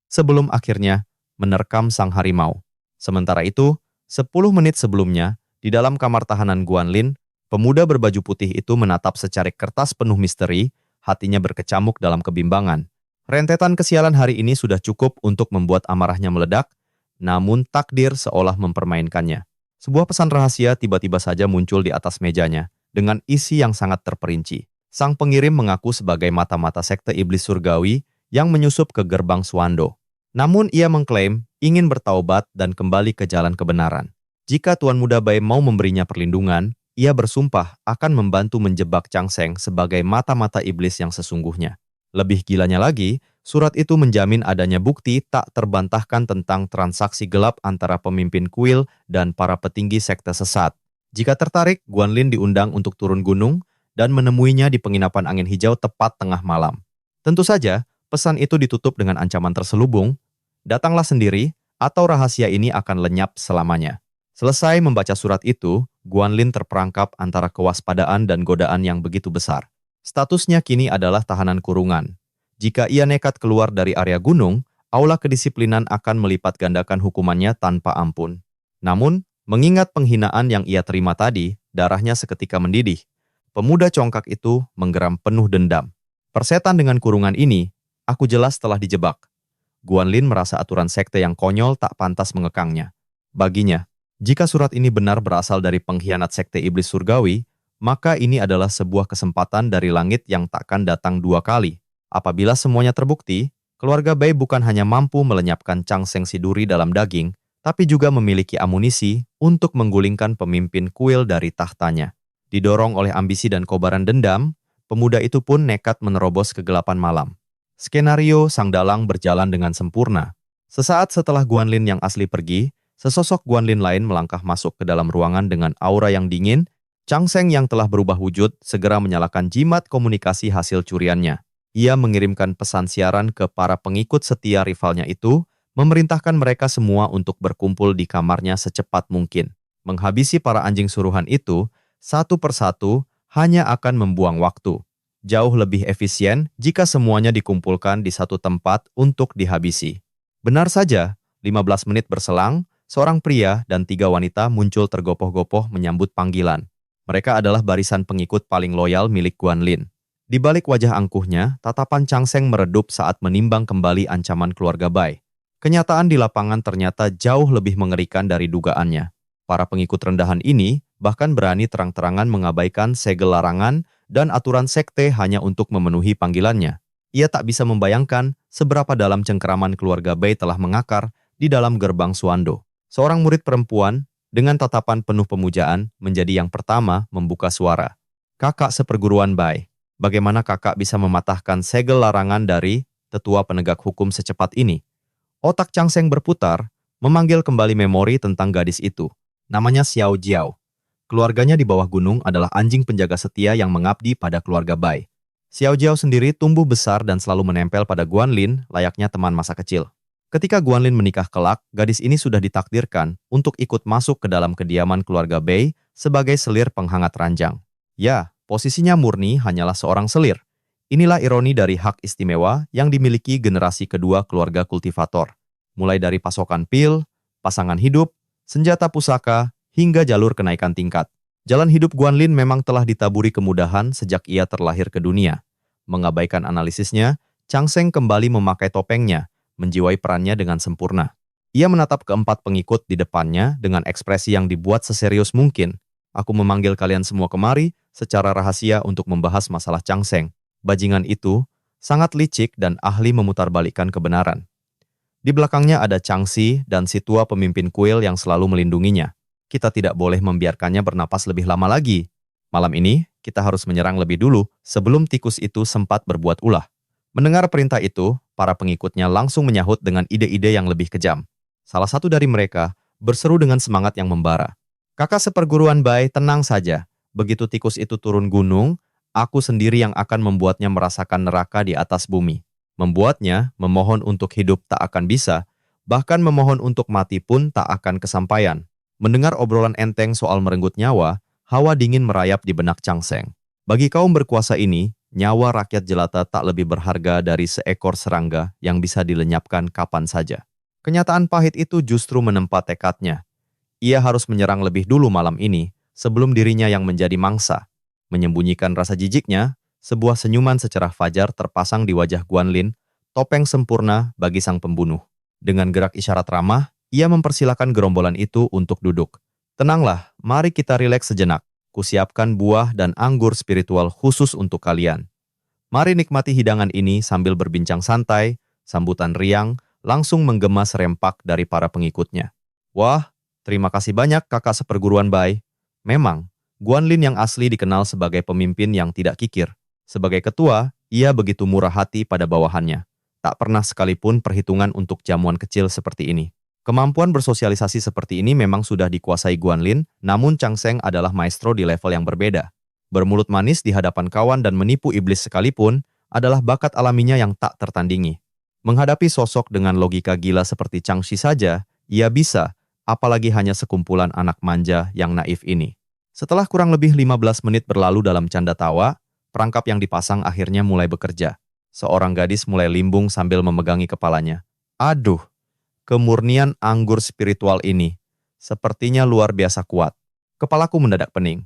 sebelum akhirnya menerkam sang harimau. Sementara itu, 10 menit sebelumnya, di dalam kamar tahanan Guanlin, pemuda berbaju putih itu menatap secarik kertas penuh misteri, hatinya berkecamuk dalam kebimbangan. Rentetan kesialan hari ini sudah cukup untuk membuat amarahnya meledak, namun takdir seolah mempermainkannya. Sebuah pesan rahasia tiba-tiba saja muncul di atas mejanya, dengan isi yang sangat terperinci. Sang pengirim mengaku sebagai mata-mata sekte iblis surgawi yang menyusup ke gerbang Suando. Namun ia mengklaim ingin bertaubat dan kembali ke jalan kebenaran. Jika Tuan Muda Bai mau memberinya perlindungan, ia bersumpah akan membantu menjebak Chang Seng sebagai mata-mata iblis yang sesungguhnya. Lebih gilanya lagi, Surat itu menjamin adanya bukti tak terbantahkan tentang transaksi gelap antara pemimpin kuil dan para petinggi sekte sesat. Jika tertarik, Guanlin diundang untuk turun gunung dan menemuinya di penginapan angin hijau tepat tengah malam. Tentu saja, pesan itu ditutup dengan ancaman terselubung, datanglah sendiri atau rahasia ini akan lenyap selamanya. Selesai membaca surat itu, Guanlin terperangkap antara kewaspadaan dan godaan yang begitu besar. Statusnya kini adalah tahanan kurungan. Jika ia nekat keluar dari area gunung, aula kedisiplinan akan melipat gandakan hukumannya tanpa ampun. Namun, mengingat penghinaan yang ia terima tadi, darahnya seketika mendidih. Pemuda congkak itu menggeram penuh dendam. Persetan dengan kurungan ini, aku jelas telah dijebak. Guanlin merasa aturan sekte yang konyol tak pantas mengekangnya. Baginya, jika surat ini benar berasal dari pengkhianat sekte iblis surgawi, maka ini adalah sebuah kesempatan dari langit yang takkan datang dua kali. Apabila semuanya terbukti, keluarga Bai bukan hanya mampu melenyapkan Changseng Siduri dalam daging, tapi juga memiliki amunisi untuk menggulingkan pemimpin kuil dari tahtanya. Didorong oleh ambisi dan kobaran dendam, pemuda itu pun nekat menerobos kegelapan malam. Skenario Sang Dalang berjalan dengan sempurna. Sesaat setelah Guanlin yang asli pergi, sesosok Guanlin lain melangkah masuk ke dalam ruangan dengan aura yang dingin. Changseng yang telah berubah wujud segera menyalakan jimat komunikasi hasil curiannya. Ia mengirimkan pesan siaran ke para pengikut setia rivalnya itu, memerintahkan mereka semua untuk berkumpul di kamarnya secepat mungkin. Menghabisi para anjing suruhan itu, satu persatu, hanya akan membuang waktu. Jauh lebih efisien jika semuanya dikumpulkan di satu tempat untuk dihabisi. Benar saja, 15 menit berselang, seorang pria dan 3 wanita muncul tergopoh-gopoh menyambut panggilan. Mereka adalah barisan pengikut paling loyal milik Guanlin. Di balik wajah angkuhnya, tatapan Changseng meredup saat menimbang kembali ancaman keluarga Bai. Kenyataan di lapangan ternyata jauh lebih mengerikan dari dugaannya. Para pengikut rendahan ini bahkan berani terang-terangan mengabaikan segel larangan dan aturan sekte hanya untuk memenuhi panggilannya. Ia tak bisa membayangkan seberapa dalam cengkeraman keluarga Bai telah mengakar di dalam gerbang Suando. Seorang murid perempuan dengan tatapan penuh pemujaan menjadi yang pertama membuka suara. Kakak seperguruan Bai. Bagaimana kakak bisa mematahkan segel larangan dari tetua penegak hukum secepat ini? Otak Changseng berputar, memanggil kembali memori tentang gadis itu. Namanya Xiao Jiao. Keluarganya di bawah gunung adalah anjing penjaga setia yang mengabdi pada keluarga Bai. Xiao Jiao sendiri tumbuh besar dan selalu menempel pada Guanlin layaknya teman masa kecil. Ketika Guanlin menikah kelak, gadis ini sudah ditakdirkan untuk ikut masuk ke dalam kediaman keluarga Bai sebagai selir penghangat ranjang. Ya, posisinya murni hanyalah seorang selir. Inilah ironi dari hak istimewa yang dimiliki generasi kedua keluarga kultivator. Mulai dari pasokan pil, pasangan hidup, senjata pusaka, hingga jalur kenaikan tingkat. Jalan hidup Guanlin memang telah ditaburi kemudahan sejak ia terlahir ke dunia. Mengabaikan analisisnya, Changseng kembali memakai topengnya, menjiwai perannya dengan sempurna. Ia menatap keempat pengikut di depannya dengan ekspresi yang dibuat seserius mungkin. Aku memanggil kalian semua kemari secara rahasia untuk membahas masalah Changseng. Bajingan itu sangat licik dan ahli memutarbalikkan kebenaran. Di belakangnya ada Changxi dan si tua pemimpin kuil yang selalu melindunginya. Kita tidak boleh membiarkannya bernapas lebih lama lagi. Malam ini, kita harus menyerang lebih dulu sebelum tikus itu sempat berbuat ulah. Mendengar perintah itu, para pengikutnya langsung menyahut dengan ide-ide yang lebih kejam. Salah satu dari mereka berseru dengan semangat yang membara. Kakak seperguruan Bai, tenang saja. Begitu tikus itu turun gunung, aku sendiri yang akan membuatnya merasakan neraka di atas bumi. Membuatnya memohon untuk hidup tak akan bisa, bahkan memohon untuk mati pun tak akan kesampaian. Mendengar obrolan enteng soal merenggut nyawa, hawa dingin merayap di benak Changseng. Bagi kaum berkuasa ini, nyawa rakyat jelata tak lebih berharga dari seekor serangga yang bisa dilenyapkan kapan saja. Kenyataan pahit itu justru menempa tekadnya. Ia harus menyerang lebih dulu malam ini, sebelum dirinya yang menjadi mangsa. Menyembunyikan rasa jijiknya, sebuah senyuman secerah fajar terpasang di wajah Guanlin, topeng sempurna bagi sang pembunuh. Dengan gerak isyarat ramah, ia mempersilakan gerombolan itu untuk duduk. Tenanglah, mari kita rileks sejenak. Kusiapkan buah dan anggur spiritual khusus untuk kalian. Mari nikmati hidangan ini sambil berbincang santai, sambutan riang, langsung menggema serempak dari para pengikutnya. Wah, terima kasih banyak kakak seperguruan Bai. Memang, Guanlin yang asli dikenal sebagai pemimpin yang tidak kikir. Sebagai ketua, ia begitu murah hati pada bawahannya. tak pernah sekalipun perhitungan untuk jamuan kecil seperti ini. Kemampuan bersosialisasi seperti ini memang sudah dikuasai Guanlin, namun Chang Seng adalah maestro di level yang berbeda. Bermulut manis di hadapan kawan dan menipu iblis sekalipun adalah bakat alaminya yang tak tertandingi. Menghadapi sosok dengan logika gila seperti Chang Shi saja, ia bisa, apalagi hanya sekumpulan anak manja yang naif ini. Setelah kurang lebih 15 menit berlalu dalam canda tawa, perangkap yang dipasang akhirnya mulai bekerja. Seorang gadis mulai limbung sambil memegangi kepalanya. Aduh! Kemurnian anggur spiritual ini sepertinya luar biasa kuat. Kepalaku mendadak pening.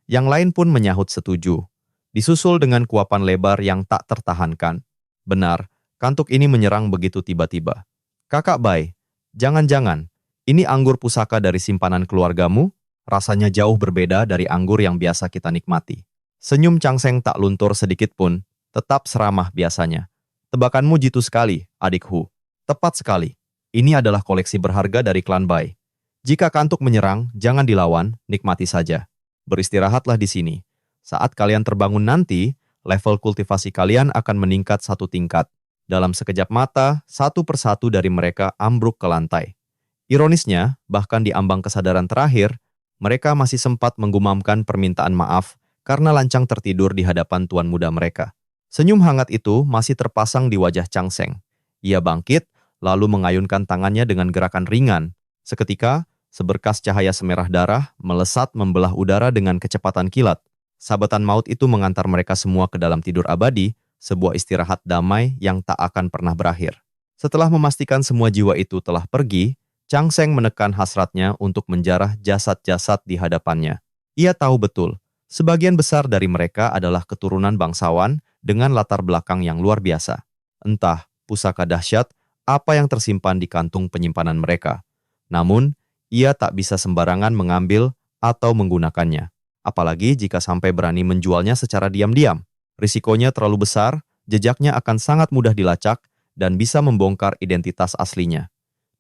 Yang lain pun menyahut setuju. Disusul dengan kuapan lebar yang tak tertahankan. Benar, kantuk ini menyerang begitu tiba-tiba. Kakak Bai, jangan-jangan, ini anggur pusaka dari simpanan keluargamu? Rasanya jauh berbeda dari anggur yang biasa kita nikmati. Senyum Chang Seng tak luntur sedikit pun, tetap seramah biasanya. Tebakanmu jitu sekali, adik Hu. Tepat sekali. Ini adalah koleksi berharga dari klan Bai. Jika kantuk menyerang, jangan dilawan, nikmati saja. Beristirahatlah di sini. Saat kalian terbangun nanti, level kultivasi kalian akan meningkat satu tingkat. Dalam sekejap mata, satu persatu dari mereka ambruk ke lantai. Ironisnya, bahkan di ambang kesadaran terakhir, mereka masih sempat menggumamkan permintaan maaf karena lancang tertidur di hadapan tuan muda mereka. Senyum hangat itu masih terpasang di wajah Chang Seng. Ia bangkit, lalu mengayunkan tangannya dengan gerakan ringan. Seketika, seberkas cahaya semerah darah melesat membelah udara dengan kecepatan kilat. Sabatan maut itu mengantar mereka semua ke dalam tidur abadi, sebuah istirahat damai yang tak akan pernah berakhir. Setelah memastikan semua jiwa itu telah pergi, Chang Seng menekan hasratnya untuk menjarah jasad-jasad di hadapannya. Ia tahu betul, sebagian besar dari mereka adalah keturunan bangsawan dengan latar belakang yang luar biasa. Entah pusaka dahsyat, apa yang tersimpan di kantung penyimpanan mereka. Namun, ia tak bisa sembarangan mengambil atau menggunakannya. Apalagi jika sampai berani menjualnya secara diam-diam. Risikonya terlalu besar, jejaknya akan sangat mudah dilacak, dan bisa membongkar identitas aslinya.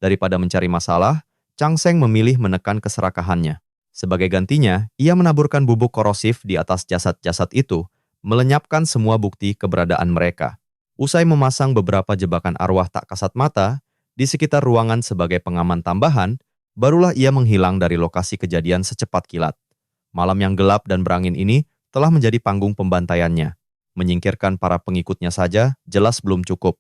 Daripada mencari masalah, Chang Seng memilih menekan keserakahannya. Sebagai gantinya, ia menaburkan bubuk korosif di atas jasad-jasad itu, melenyapkan semua bukti keberadaan mereka. Usai memasang beberapa jebakan arwah tak kasat mata di sekitar ruangan sebagai pengaman tambahan, barulah ia menghilang dari lokasi kejadian secepat kilat. Malam yang gelap dan berangin ini telah menjadi panggung pembantaiannya. Menyingkirkan para pengikutnya saja jelas belum cukup.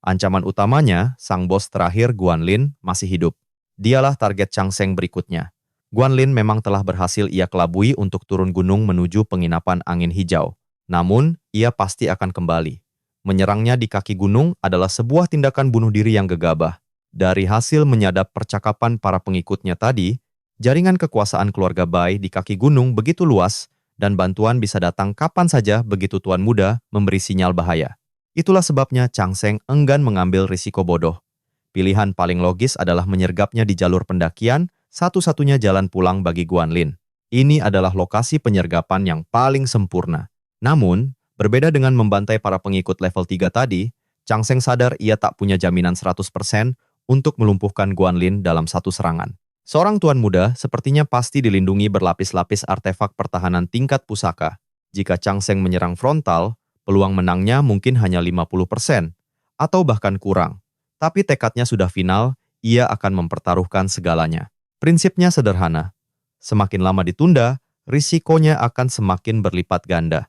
Ancaman utamanya, sang bos terakhir Guanlin masih hidup. Dialah target Chang Seng berikutnya. Guanlin memang telah berhasil ia kelabui untuk turun gunung menuju penginapan angin hijau. Namun, ia pasti akan kembali. Menyerangnya di kaki gunung adalah sebuah tindakan bunuh diri yang gegabah. Dari hasil menyadap percakapan para pengikutnya tadi, jaringan kekuasaan keluarga Bai di kaki gunung begitu luas dan bantuan bisa datang kapan saja begitu tuan muda memberi sinyal bahaya. Itulah sebabnya Chang Seng enggan mengambil risiko bodoh. Pilihan paling logis adalah menyergapnya di jalur pendakian, satu-satunya jalan pulang bagi Guanlin. Ini adalah lokasi penyergapan yang paling sempurna. Namun, berbeda dengan membantai para pengikut level 3 tadi, Chang Seng sadar ia tak punya jaminan 100% untuk melumpuhkan Guanlin dalam satu serangan. Seorang tuan muda sepertinya pasti dilindungi berlapis-lapis artefak pertahanan tingkat pusaka. Jika Chang Seng menyerang frontal, peluang menangnya mungkin hanya 50%, atau bahkan kurang. Tapi tekadnya sudah final, ia akan mempertaruhkan segalanya. Prinsipnya sederhana. Semakin lama ditunda, risikonya akan semakin berlipat ganda.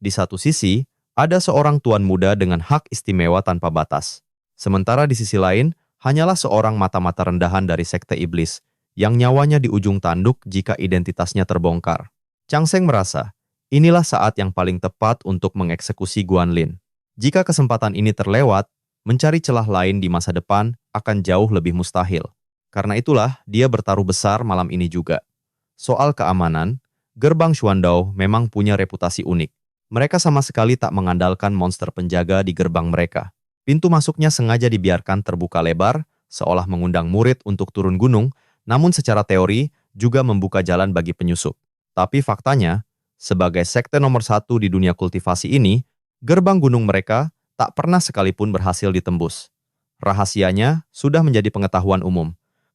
Di satu sisi, ada seorang tuan muda dengan hak istimewa tanpa batas. Sementara di sisi lain, hanyalah seorang mata-mata rendahan dari sekte iblis, yang nyawanya di ujung tanduk jika identitasnya terbongkar. Chang Seng merasa, inilah saat yang paling tepat untuk mengeksekusi Guanlin. Jika kesempatan ini terlewat, mencari celah lain di masa depan akan jauh lebih mustahil. Karena itulah, dia bertaruh besar malam ini juga. Soal keamanan, gerbang Xuandao memang punya reputasi unik. Mereka sama sekali tak mengandalkan monster penjaga di gerbang mereka. Pintu masuknya sengaja dibiarkan terbuka lebar, seolah mengundang murid untuk turun gunung, namun secara teori juga membuka jalan bagi penyusup. Tapi faktanya, sebagai sekte nomor 1 di dunia kultivasi ini, gerbang gunung mereka tak pernah sekalipun berhasil ditembus. Rahasianya sudah menjadi pengetahuan umum.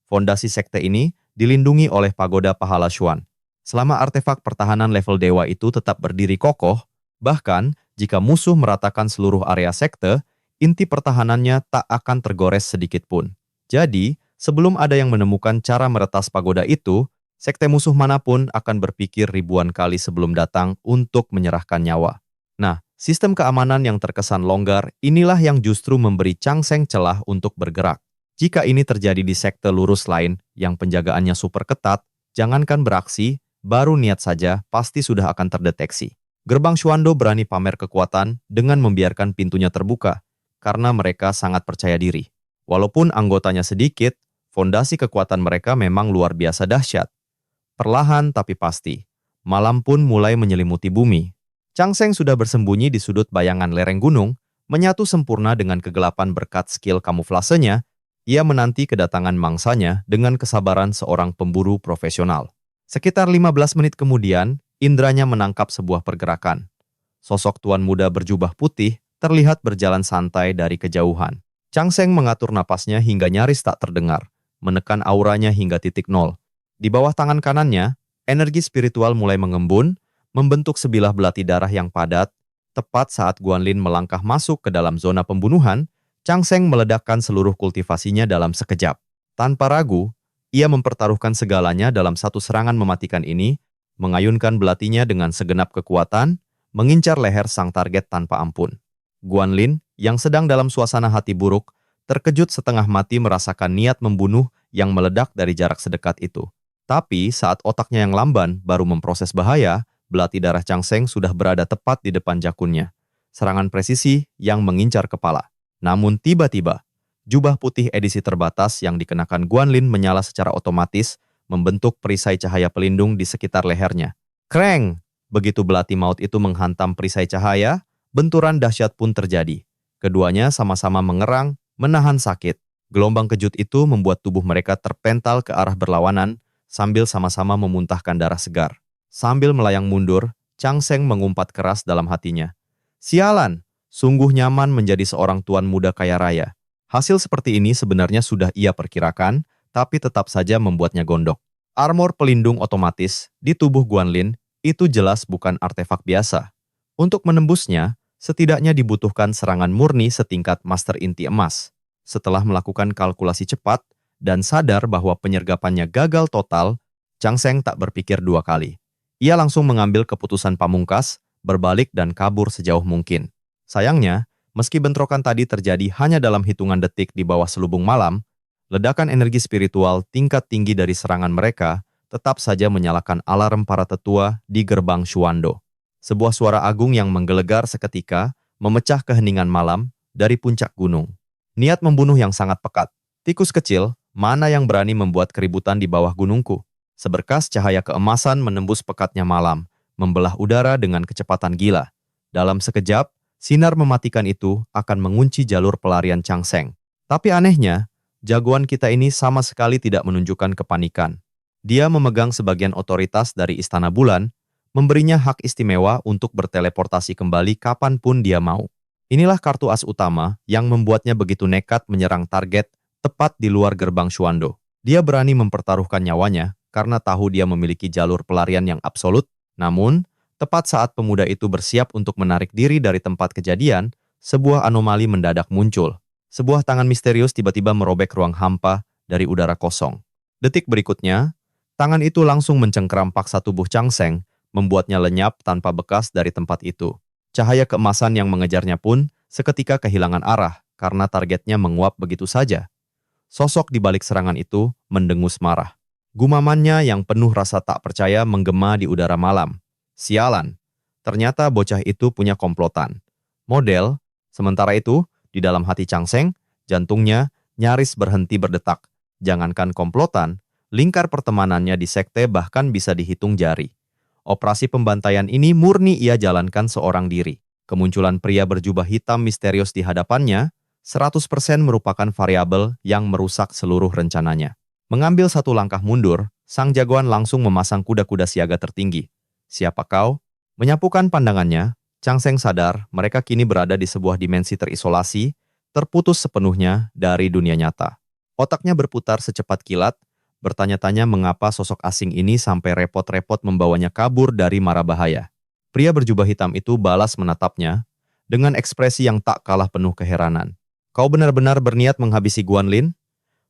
Fondasi sekte ini dilindungi oleh pagoda pahala Xuan. Selama artefak pertahanan level dewa itu tetap berdiri kokoh, bahkan jika musuh meratakan seluruh area sekte, inti pertahanannya tak akan tergores sedikit pun. Jadi, sebelum ada yang menemukan cara meretas pagoda itu, sekte musuh manapun akan berpikir ribuan kali sebelum datang untuk menyerahkan nyawa. Nah, sistem keamanan yang terkesan longgar inilah yang justru memberi Chang Seng celah untuk bergerak. Jika ini terjadi di sekte lurus lain yang penjagaannya super ketat, jangankan beraksi, baru niat saja pasti sudah akan terdeteksi. Gerbang Shuando berani pamer kekuatan dengan membiarkan pintunya terbuka, karena mereka sangat percaya diri. Walaupun anggotanya sedikit, fondasi kekuatan mereka memang luar biasa dahsyat. Perlahan tapi pasti, malam pun mulai menyelimuti bumi. Chang Seng sudah bersembunyi di sudut bayangan lereng gunung, menyatu sempurna dengan kegelapan berkat skill kamuflasenya. Ia menanti kedatangan mangsanya dengan kesabaran seorang pemburu profesional. Sekitar 15 menit kemudian, indranya menangkap sebuah pergerakan. Sosok tuan muda berjubah putih terlihat berjalan santai dari kejauhan. Chang Seng mengatur napasnya hingga nyaris tak terdengar, menekan auranya hingga titik nol. Di bawah tangan kanannya, energi spiritual mulai mengembun, membentuk sebilah belati darah yang padat. Tepat saat Guanlin melangkah masuk ke dalam zona pembunuhan, Chang Seng meledakkan seluruh kultivasinya dalam sekejap. Tanpa ragu, ia mempertaruhkan segalanya dalam satu serangan mematikan ini, mengayunkan belatinya dengan segenap kekuatan, mengincar leher sang target tanpa ampun. Guanlin, yang sedang dalam suasana hati buruk, terkejut setengah mati merasakan niat membunuh yang meledak dari jarak sedekat itu. Tapi saat otaknya yang lamban baru memproses bahaya, belati darah Chang Seng sudah berada tepat di depan jakunnya. Serangan presisi yang mengincar kepala. Namun tiba-tiba, jubah putih edisi terbatas yang dikenakan Guanlin menyala secara otomatis, membentuk perisai cahaya pelindung di sekitar lehernya. Kreng! Begitu belati maut itu menghantam perisai cahaya, benturan dahsyat pun terjadi. Keduanya sama-sama mengerang, menahan sakit. Gelombang kejut itu membuat tubuh mereka terpental ke arah berlawanan, sambil sama-sama memuntahkan darah segar. Sambil melayang mundur, Chang Seng mengumpat keras dalam hatinya. Sialan! Sungguh nyaman menjadi seorang tuan muda kaya raya. Hasil seperti ini sebenarnya sudah ia perkirakan, tapi tetap saja membuatnya gondok. Armor pelindung otomatis di tubuh Guanlin itu jelas bukan artefak biasa. Untuk menembusnya, setidaknya dibutuhkan serangan murni setingkat Master Inti Emas. Setelah melakukan kalkulasi cepat dan sadar bahwa penyergapannya gagal total, Chang Seng tak berpikir dua kali. Ia langsung mengambil keputusan pamungkas, berbalik dan kabur sejauh mungkin. Sayangnya, meski bentrokan tadi terjadi hanya dalam hitungan detik di bawah selubung malam, ledakan energi spiritual tingkat tinggi dari serangan mereka tetap saja menyalakan alarm para tetua di gerbang Shuando. Sebuah suara agung yang menggelegar seketika memecah keheningan malam dari puncak gunung. Niat membunuh yang sangat pekat. Tikus kecil, mana yang berani membuat keributan di bawah gunungku? Seberkas cahaya keemasan menembus pekatnya malam, membelah udara dengan kecepatan gila. Dalam sekejap, sinar mematikan itu akan mengunci jalur pelarian Chang Seng. Tapi anehnya, jagoan kita ini sama sekali tidak menunjukkan kepanikan. Dia memegang sebagian otoritas dari Istana Bulan, memberinya hak istimewa untuk berteleportasi kembali kapanpun dia mau. Inilah kartu as utama yang membuatnya begitu nekat menyerang target tepat di luar gerbang Shuando. Dia berani mempertaruhkan nyawanya karena tahu dia memiliki jalur pelarian yang absolut. Namun, tepat saat pemuda itu bersiap untuk menarik diri dari tempat kejadian, sebuah anomali mendadak muncul. Sebuah tangan misterius tiba-tiba merobek ruang hampa dari udara kosong. Detik berikutnya, tangan itu langsung mencengkeram paksa tubuh Chang Seng, membuatnya lenyap tanpa bekas dari tempat itu. Cahaya keemasan yang mengejarnya pun seketika kehilangan arah karena targetnya menguap begitu saja. Sosok di balik serangan itu mendengus marah. Gumamannya yang penuh rasa tak percaya menggema di udara malam. Sialan, ternyata bocah itu punya komplotan. Model, sementara itu, di dalam hati Chang Seng, jantungnya nyaris berhenti berdetak. Jangankan komplotan, lingkar pertemanannya di sekte bahkan bisa dihitung jari. Operasi pembantaian ini murni ia jalankan seorang diri. Kemunculan pria berjubah hitam misterius di hadapannya 100% merupakan variabel yang merusak seluruh rencananya. Mengambil satu langkah mundur, sang jagoan langsung memasang kuda-kuda siaga tertinggi. Siapa kau? Menyapukan pandangannya, Chang Seng sadar mereka kini berada di sebuah dimensi terisolasi, terputus sepenuhnya dari dunia nyata. Otaknya berputar secepat kilat, bertanya-tanya mengapa sosok asing ini sampai repot-repot membawanya kabur dari mara bahaya. Pria berjubah hitam itu balas menatapnya, dengan ekspresi yang tak kalah penuh keheranan. Kau benar-benar berniat menghabisi Guanlin?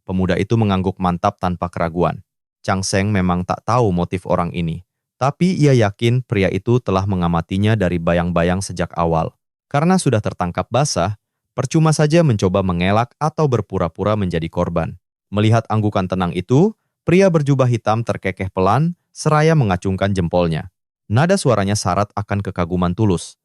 Pemuda itu mengangguk mantap tanpa keraguan. Chang Seng memang tak tahu motif orang ini, tapi ia yakin pria itu telah mengamatinya dari bayang-bayang sejak awal. Karena sudah tertangkap basah, percuma saja mencoba mengelak atau berpura-pura menjadi korban. Melihat anggukan tenang itu, pria berjubah hitam terkekeh pelan, seraya mengacungkan jempolnya. Nada suaranya syarat akan kekaguman tulus.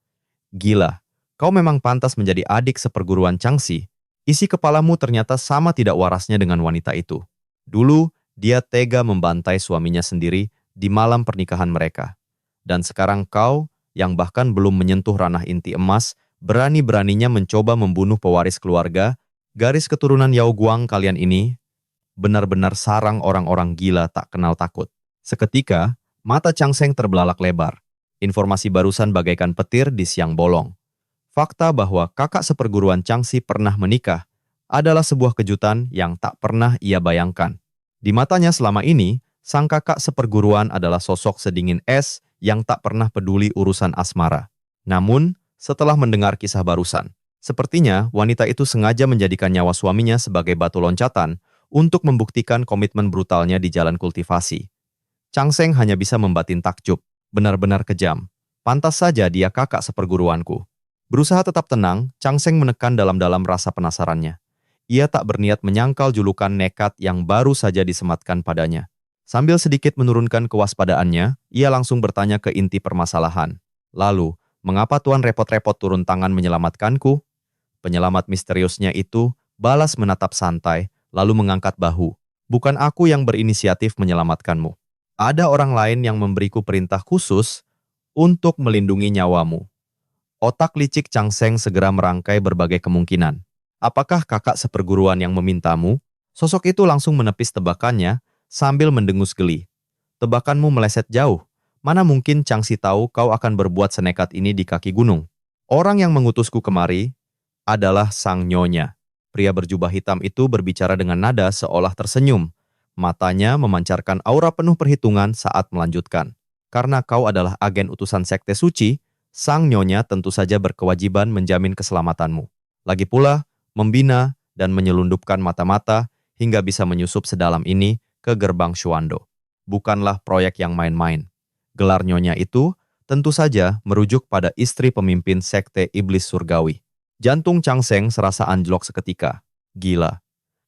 Gila, kau memang pantas menjadi adik seperguruan Changxi. Isi kepalamu ternyata sama tidak warasnya dengan wanita itu. Dulu, dia tega membantai suaminya sendiri di malam pernikahan mereka. Dan sekarang kau, yang bahkan belum menyentuh ranah inti emas, berani-beraninya mencoba membunuh pewaris keluarga, garis keturunan Yao Guang kalian ini, benar-benar sarang orang-orang gila tak kenal takut. Seketika, mata Chang Seng terbelalak lebar. Informasi barusan bagaikan petir di siang bolong. Fakta bahwa kakak seperguruan Changxi pernah menikah adalah sebuah kejutan yang tak pernah ia bayangkan. Di matanya selama ini, sang kakak seperguruan adalah sosok sedingin es yang tak pernah peduli urusan asmara. Namun, setelah mendengar kisah barusan, sepertinya wanita itu sengaja menjadikan nyawa suaminya sebagai batu loncatan untuk membuktikan komitmen brutalnya di jalan kultivasi. Chang Seng hanya bisa membatin takjub, benar-benar kejam. Pantas saja dia kakak seperguruanku. Berusaha tetap tenang, Chang Seng menekan dalam-dalam rasa penasarannya. Ia tak berniat menyangkal julukan nekat yang baru saja disematkan padanya. Sambil sedikit menurunkan kewaspadaannya, ia langsung bertanya ke inti permasalahan. Lalu, mengapa Tuan repot-repot turun tangan menyelamatkanku? Penyelamat misteriusnya itu balas menatap santai, lalu mengangkat bahu. Bukan aku yang berinisiatif menyelamatkanmu. Ada orang lain yang memberiku perintah khusus untuk melindungi nyawamu. Otak licik Chang Seng segera merangkai berbagai kemungkinan. Apakah kakak seperguruan yang memintamu? Sosok itu langsung menepis tebakannya sambil mendengus geli. Tebakanmu meleset jauh. Mana mungkin Changxi tahu kau akan berbuat senekat ini di kaki gunung? Orang yang mengutusku kemari adalah sang nyonya. Pria berjubah hitam itu berbicara dengan nada seolah tersenyum. Matanya memancarkan aura penuh perhitungan saat melanjutkan. Karena kau adalah agen utusan sekte suci, sang nyonya tentu saja berkewajiban menjamin keselamatanmu. Lagi pula, membina dan menyelundupkan mata-mata hingga bisa menyusup sedalam ini ke gerbang Xuando. Bukanlah proyek yang main-main. Gelar nyonya itu tentu saja merujuk pada istri pemimpin sekte iblis surgawi. Jantung Chang Seng serasa anjlok seketika. Gila.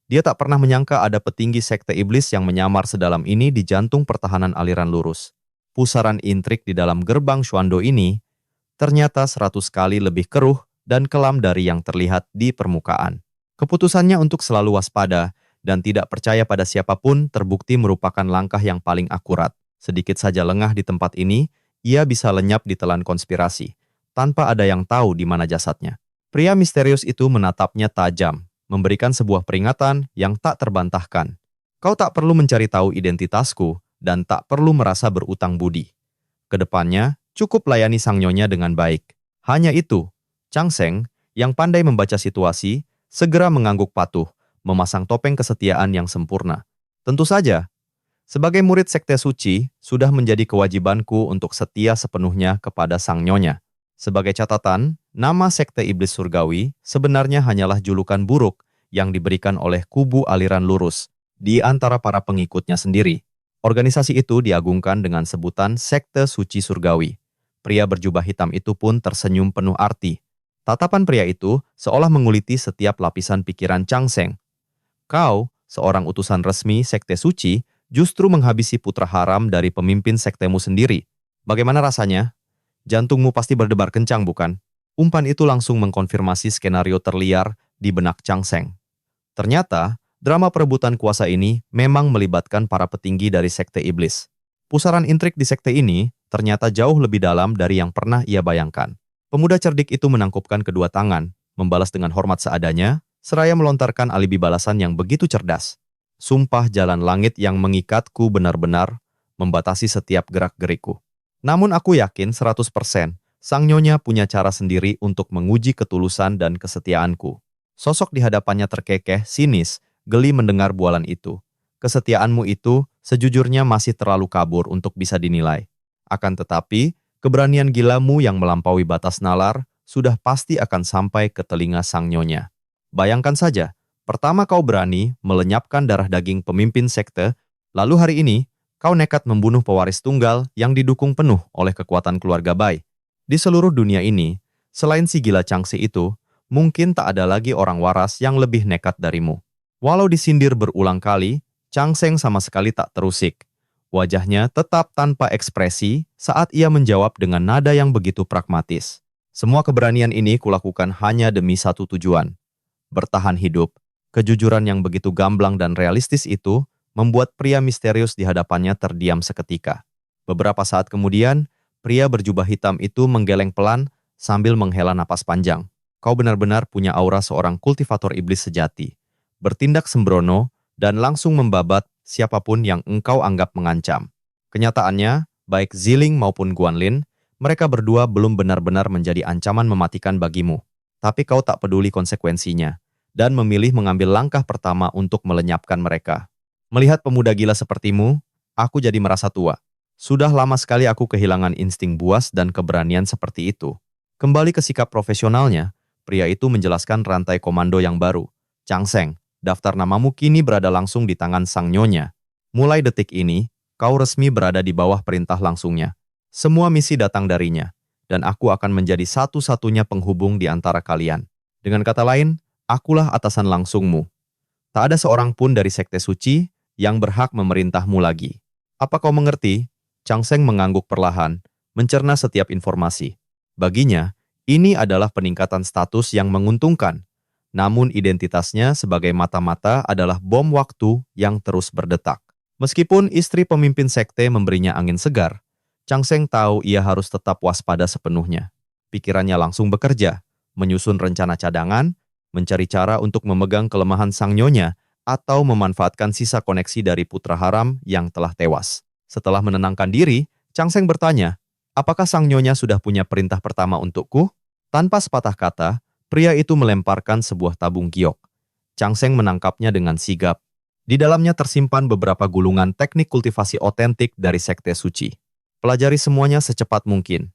Dia tak pernah menyangka ada petinggi sekte iblis yang menyamar sedalam ini di jantung pertahanan aliran lurus. Pusaran intrik di dalam gerbang Xuando ini ternyata 100 kali lebih keruh dan kelam dari yang terlihat di permukaan. Keputusannya untuk selalu waspada dan tidak percaya pada siapapun terbukti merupakan langkah yang paling akurat. Sedikit saja lengah di tempat ini, ia bisa lenyap di telan konspirasi, tanpa ada yang tahu di mana jasadnya. Pria misterius itu menatapnya tajam, memberikan sebuah peringatan yang tak terbantahkan. Kau tak perlu mencari tahu identitasku dan tak perlu merasa berutang budi. Kedepannya, cukup layani sang nyonya dengan baik. Hanya itu, Chang Seng, yang pandai membaca situasi, segera mengangguk patuh, memasang topeng kesetiaan yang sempurna. Tentu saja, sebagai murid sekte suci, sudah menjadi kewajibanku untuk setia sepenuhnya kepada sang nyonya. Sebagai catatan, nama sekte iblis surgawi sebenarnya hanyalah julukan buruk yang diberikan oleh kubu aliran lurus di antara para pengikutnya sendiri. Organisasi itu diagungkan dengan sebutan Sekte Suci Surgawi. Pria berjubah hitam itu pun tersenyum penuh arti. Tatapan pria itu seolah menguliti setiap lapisan pikiran Chang Seng. Kau, seorang utusan resmi Sekte Suci, justru menghabisi putra haram dari pemimpin sektemu sendiri. Bagaimana rasanya? Jantungmu pasti berdebar kencang, bukan? Umpan itu langsung mengkonfirmasi skenario terliar di benak Chang Seng. Ternyata, drama perebutan kuasa ini memang melibatkan para petinggi dari sekte iblis. Pusaran intrik di sekte ini ternyata jauh lebih dalam dari yang pernah ia bayangkan. Pemuda cerdik itu menangkupkan kedua tangan, membalas dengan hormat seadanya, seraya melontarkan alibi balasan yang begitu cerdas. Sumpah jalan langit yang mengikatku benar-benar membatasi setiap gerak-gerikku. Namun aku yakin 100% sang nyonya punya cara sendiri untuk menguji ketulusan dan kesetiaanku. Sosok di hadapannya terkekeh, sinis, geli mendengar bualan itu. Kesetiaanmu itu sejujurnya masih terlalu kabur untuk bisa dinilai. Akan tetapi, keberanian gilamu yang melampaui batas nalar sudah pasti akan sampai ke telinga sang nyonya. Bayangkan saja, pertama kau berani melenyapkan darah daging pemimpin sekte, lalu hari ini kau nekat membunuh pewaris tunggal yang didukung penuh oleh kekuatan keluarga Bai. Di seluruh dunia ini, selain si gila Changxi itu, mungkin tak ada lagi orang waras yang lebih nekat darimu. Walau disindir berulang kali, Chang Seng sama sekali tak terusik. Wajahnya tetap tanpa ekspresi saat ia menjawab dengan nada yang begitu pragmatis. Semua keberanian ini kulakukan hanya demi satu tujuan, bertahan hidup. Kejujuran yang begitu gamblang dan realistis itu membuat pria misterius di hadapannya terdiam seketika. Beberapa saat kemudian, pria berjubah hitam itu menggeleng pelan sambil menghela napas panjang. Kau benar-benar punya aura seorang kultivator iblis sejati. Bertindak sembrono dan langsung membabat siapapun yang engkau anggap mengancam. Kenyataannya, baik Ziling maupun Guanlin, mereka berdua belum benar-benar menjadi ancaman mematikan bagimu. Tapi kau tak peduli konsekuensinya dan memilih mengambil langkah pertama untuk melenyapkan mereka. Melihat pemuda gila sepertimu, aku jadi merasa tua. Sudah lama sekali aku kehilangan insting buas dan keberanian seperti itu. Kembali ke sikap profesionalnya, pria itu menjelaskan rantai komando yang baru. Chang Seng, daftar namamu kini berada langsung di tangan sang nyonya. Mulai detik ini, kau resmi berada di bawah perintah langsungnya. Semua misi datang darinya, dan aku akan menjadi satu-satunya penghubung di antara kalian. Dengan kata lain, akulah atasan langsungmu. Tak ada seorang pun dari Sekte Suci yang berhak memerintahmu lagi. Apa kau mengerti? Chang Seng mengangguk perlahan, mencerna setiap informasi. Baginya, ini adalah peningkatan status yang menguntungkan. Namun identitasnya sebagai mata-mata adalah bom waktu yang terus berdetak. Meskipun istri pemimpin sekte memberinya angin segar, Chang Seng tahu ia harus tetap waspada sepenuhnya. Pikirannya langsung bekerja, menyusun rencana cadangan, mencari cara untuk memegang kelemahan sang nyonya, atau memanfaatkan sisa koneksi dari putra haram yang telah tewas. Setelah menenangkan diri, Chang Seng bertanya, apakah sang nyonya sudah punya perintah pertama untukku? Tanpa sepatah kata, pria itu melemparkan sebuah tabung giok. Chang Seng menangkapnya dengan sigap. Di dalamnya tersimpan beberapa gulungan teknik kultivasi otentik dari Sekte Suci. Pelajari semuanya secepat mungkin.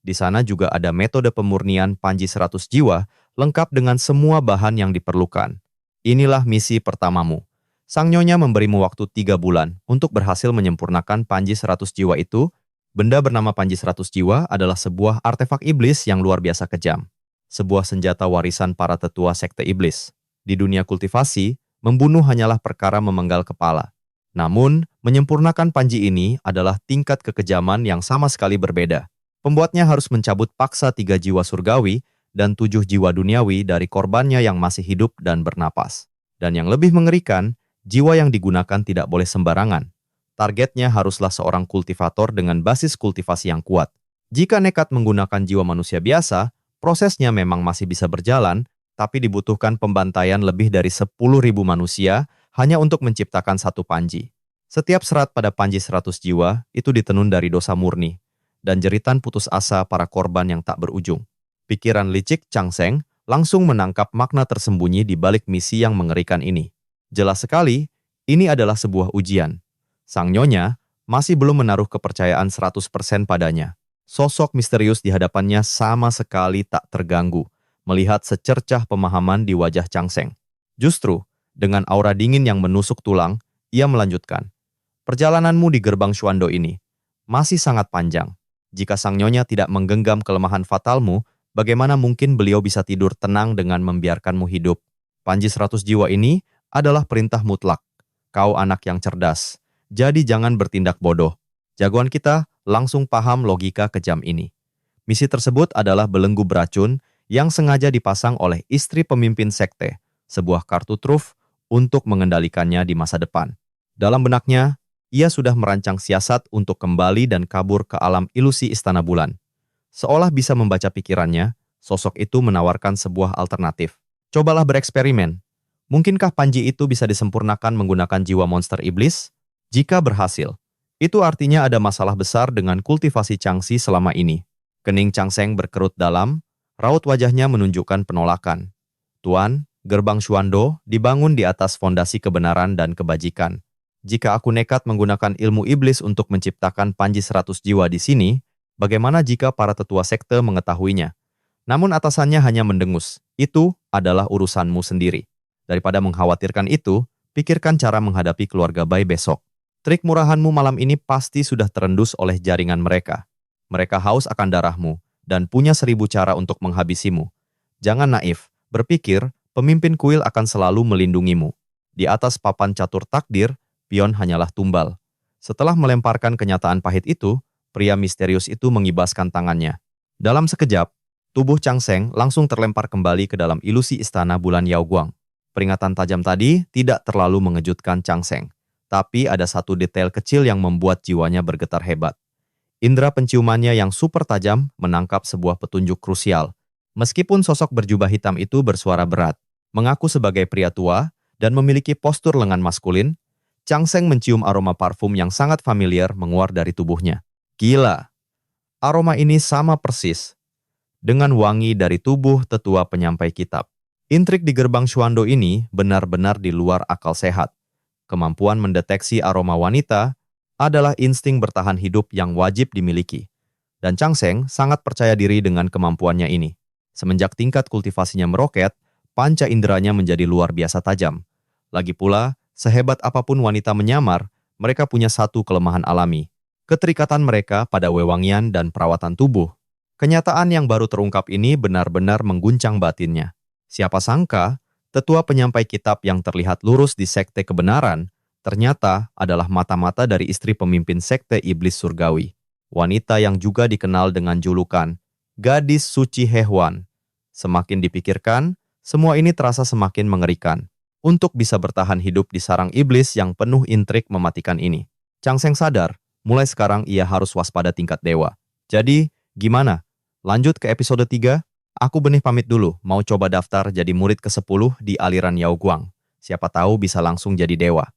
Di sana juga ada metode pemurnian Panji 100 jiwa, lengkap dengan semua bahan yang diperlukan. Inilah misi pertamamu. Sang nyonya memberimu waktu 3 bulan untuk berhasil menyempurnakan Panji 100 jiwa itu. Benda bernama Panji 100 jiwa adalah sebuah artefak iblis yang luar biasa kejam. Sebuah senjata warisan para tetua sekte iblis. Di dunia kultivasi, membunuh hanyalah perkara memenggal kepala. Namun, menyempurnakan Panji ini adalah tingkat kekejaman yang sama sekali berbeda. Pembuatnya harus mencabut paksa 3 jiwa surgawi dan 7 jiwa duniawi dari korbannya yang masih hidup dan bernapas. Dan yang lebih mengerikan, jiwa yang digunakan tidak boleh sembarangan. Targetnya haruslah seorang kultivator dengan basis kultivasi yang kuat. Jika nekat menggunakan jiwa manusia biasa, prosesnya memang masih bisa berjalan, tapi dibutuhkan pembantaian lebih dari 10.000 manusia hanya untuk menciptakan satu panji. Setiap serat pada Panji 100 jiwa itu ditenun dari dosa murni, dan jeritan putus asa para korban yang tak berujung. Pikiran licik Chang Seng langsung menangkap makna tersembunyi di balik misi yang mengerikan ini. Jelas sekali, ini adalah sebuah ujian. Sang nyonya masih belum menaruh kepercayaan 100% padanya. Sosok misterius di hadapannya sama sekali tak terganggu, melihat secercah pemahaman di wajah Chang Seng. Justru, dengan aura dingin yang menusuk tulang, ia melanjutkan. Perjalananmu di gerbang Xuando ini masih sangat panjang. Jika sang nyonya tidak menggenggam kelemahan fatalmu, bagaimana mungkin beliau bisa tidur tenang dengan membiarkanmu hidup? Panji 100 jiwa ini adalah perintah mutlak. Kau anak yang cerdas, jadi jangan bertindak bodoh. Jagoan kita langsung paham logika kejam ini. Misi tersebut adalah belenggu beracun yang sengaja dipasang oleh istri pemimpin sekte, sebuah kartu truf untuk mengendalikannya di masa depan. Dalam benaknya, ia sudah merancang siasat untuk kembali dan kabur ke alam ilusi Istana Bulan. Seolah bisa membaca pikirannya, sosok itu menawarkan sebuah alternatif. Cobalah bereksperimen. Mungkinkah panji itu bisa disempurnakan menggunakan jiwa monster iblis? Jika berhasil, itu artinya ada masalah besar dengan kultivasi Changxi selama ini. Kening Chang Seng berkerut dalam, raut wajahnya menunjukkan penolakan. Tuan, gerbang Xuando dibangun di atas fondasi kebenaran dan kebajikan. Jika aku nekat menggunakan ilmu iblis untuk menciptakan Panji 100 jiwa di sini, bagaimana jika para tetua sekte mengetahuinya? Namun atasannya hanya mendengus. Itu adalah urusanmu sendiri. Daripada mengkhawatirkan itu, pikirkan cara menghadapi keluarga Bai besok. Trik murahanmu malam ini pasti sudah terendus oleh jaringan mereka. Mereka haus akan darahmu dan punya 1000 cara untuk menghabisimu. Jangan naif, berpikir pemimpin kuil akan selalu melindungimu. Di atas papan catur takdir, pion hanyalah tumbal. Setelah melemparkan kenyataan pahit itu, pria misterius itu mengibaskan tangannya. Dalam sekejap, tubuh Chang Seng langsung terlempar kembali ke dalam ilusi istana bulan Yaoguang. Peringatan tajam tadi tidak terlalu mengejutkan Chang Seng, tapi ada satu detail kecil yang membuat jiwanya bergetar hebat. Indera penciumannya yang super tajam menangkap sebuah petunjuk krusial. Meskipun sosok berjubah hitam itu bersuara berat, mengaku sebagai pria tua, dan memiliki postur lengan maskulin, Chang Seng mencium aroma parfum yang sangat familiar menguar dari tubuhnya. Gila! Aroma ini sama persis dengan wangi dari tubuh tetua penyampai kitab. Intrik di gerbang Xuando ini benar-benar di luar akal sehat. Kemampuan mendeteksi aroma wanita adalah insting bertahan hidup yang wajib dimiliki. Dan Chang Seng sangat percaya diri dengan kemampuannya ini. Semenjak tingkat kultivasinya meroket, panca inderanya menjadi luar biasa tajam. Lagi pula, sehebat apapun wanita menyamar, mereka punya satu kelemahan alami. Keterikatan mereka pada wewangian dan perawatan tubuh. Kenyataan yang baru terungkap ini benar-benar mengguncang batinnya. Siapa sangka, tetua penyampai kitab yang terlihat lurus di sekte kebenaran, ternyata adalah mata-mata dari istri pemimpin sekte iblis surgawi. Wanita yang juga dikenal dengan julukan Gadis Suci Hehuan. Semakin dipikirkan, semua ini terasa semakin mengerikan. Untuk bisa bertahan hidup di sarang iblis yang penuh intrik mematikan ini, Chang Seng sadar, mulai sekarang ia harus waspada tingkat dewa. Jadi, gimana? Lanjut ke episode 3? Aku Benih pamit dulu, mau coba daftar jadi murid ke-10 di aliran Yaoguang. Siapa tahu bisa langsung jadi dewa.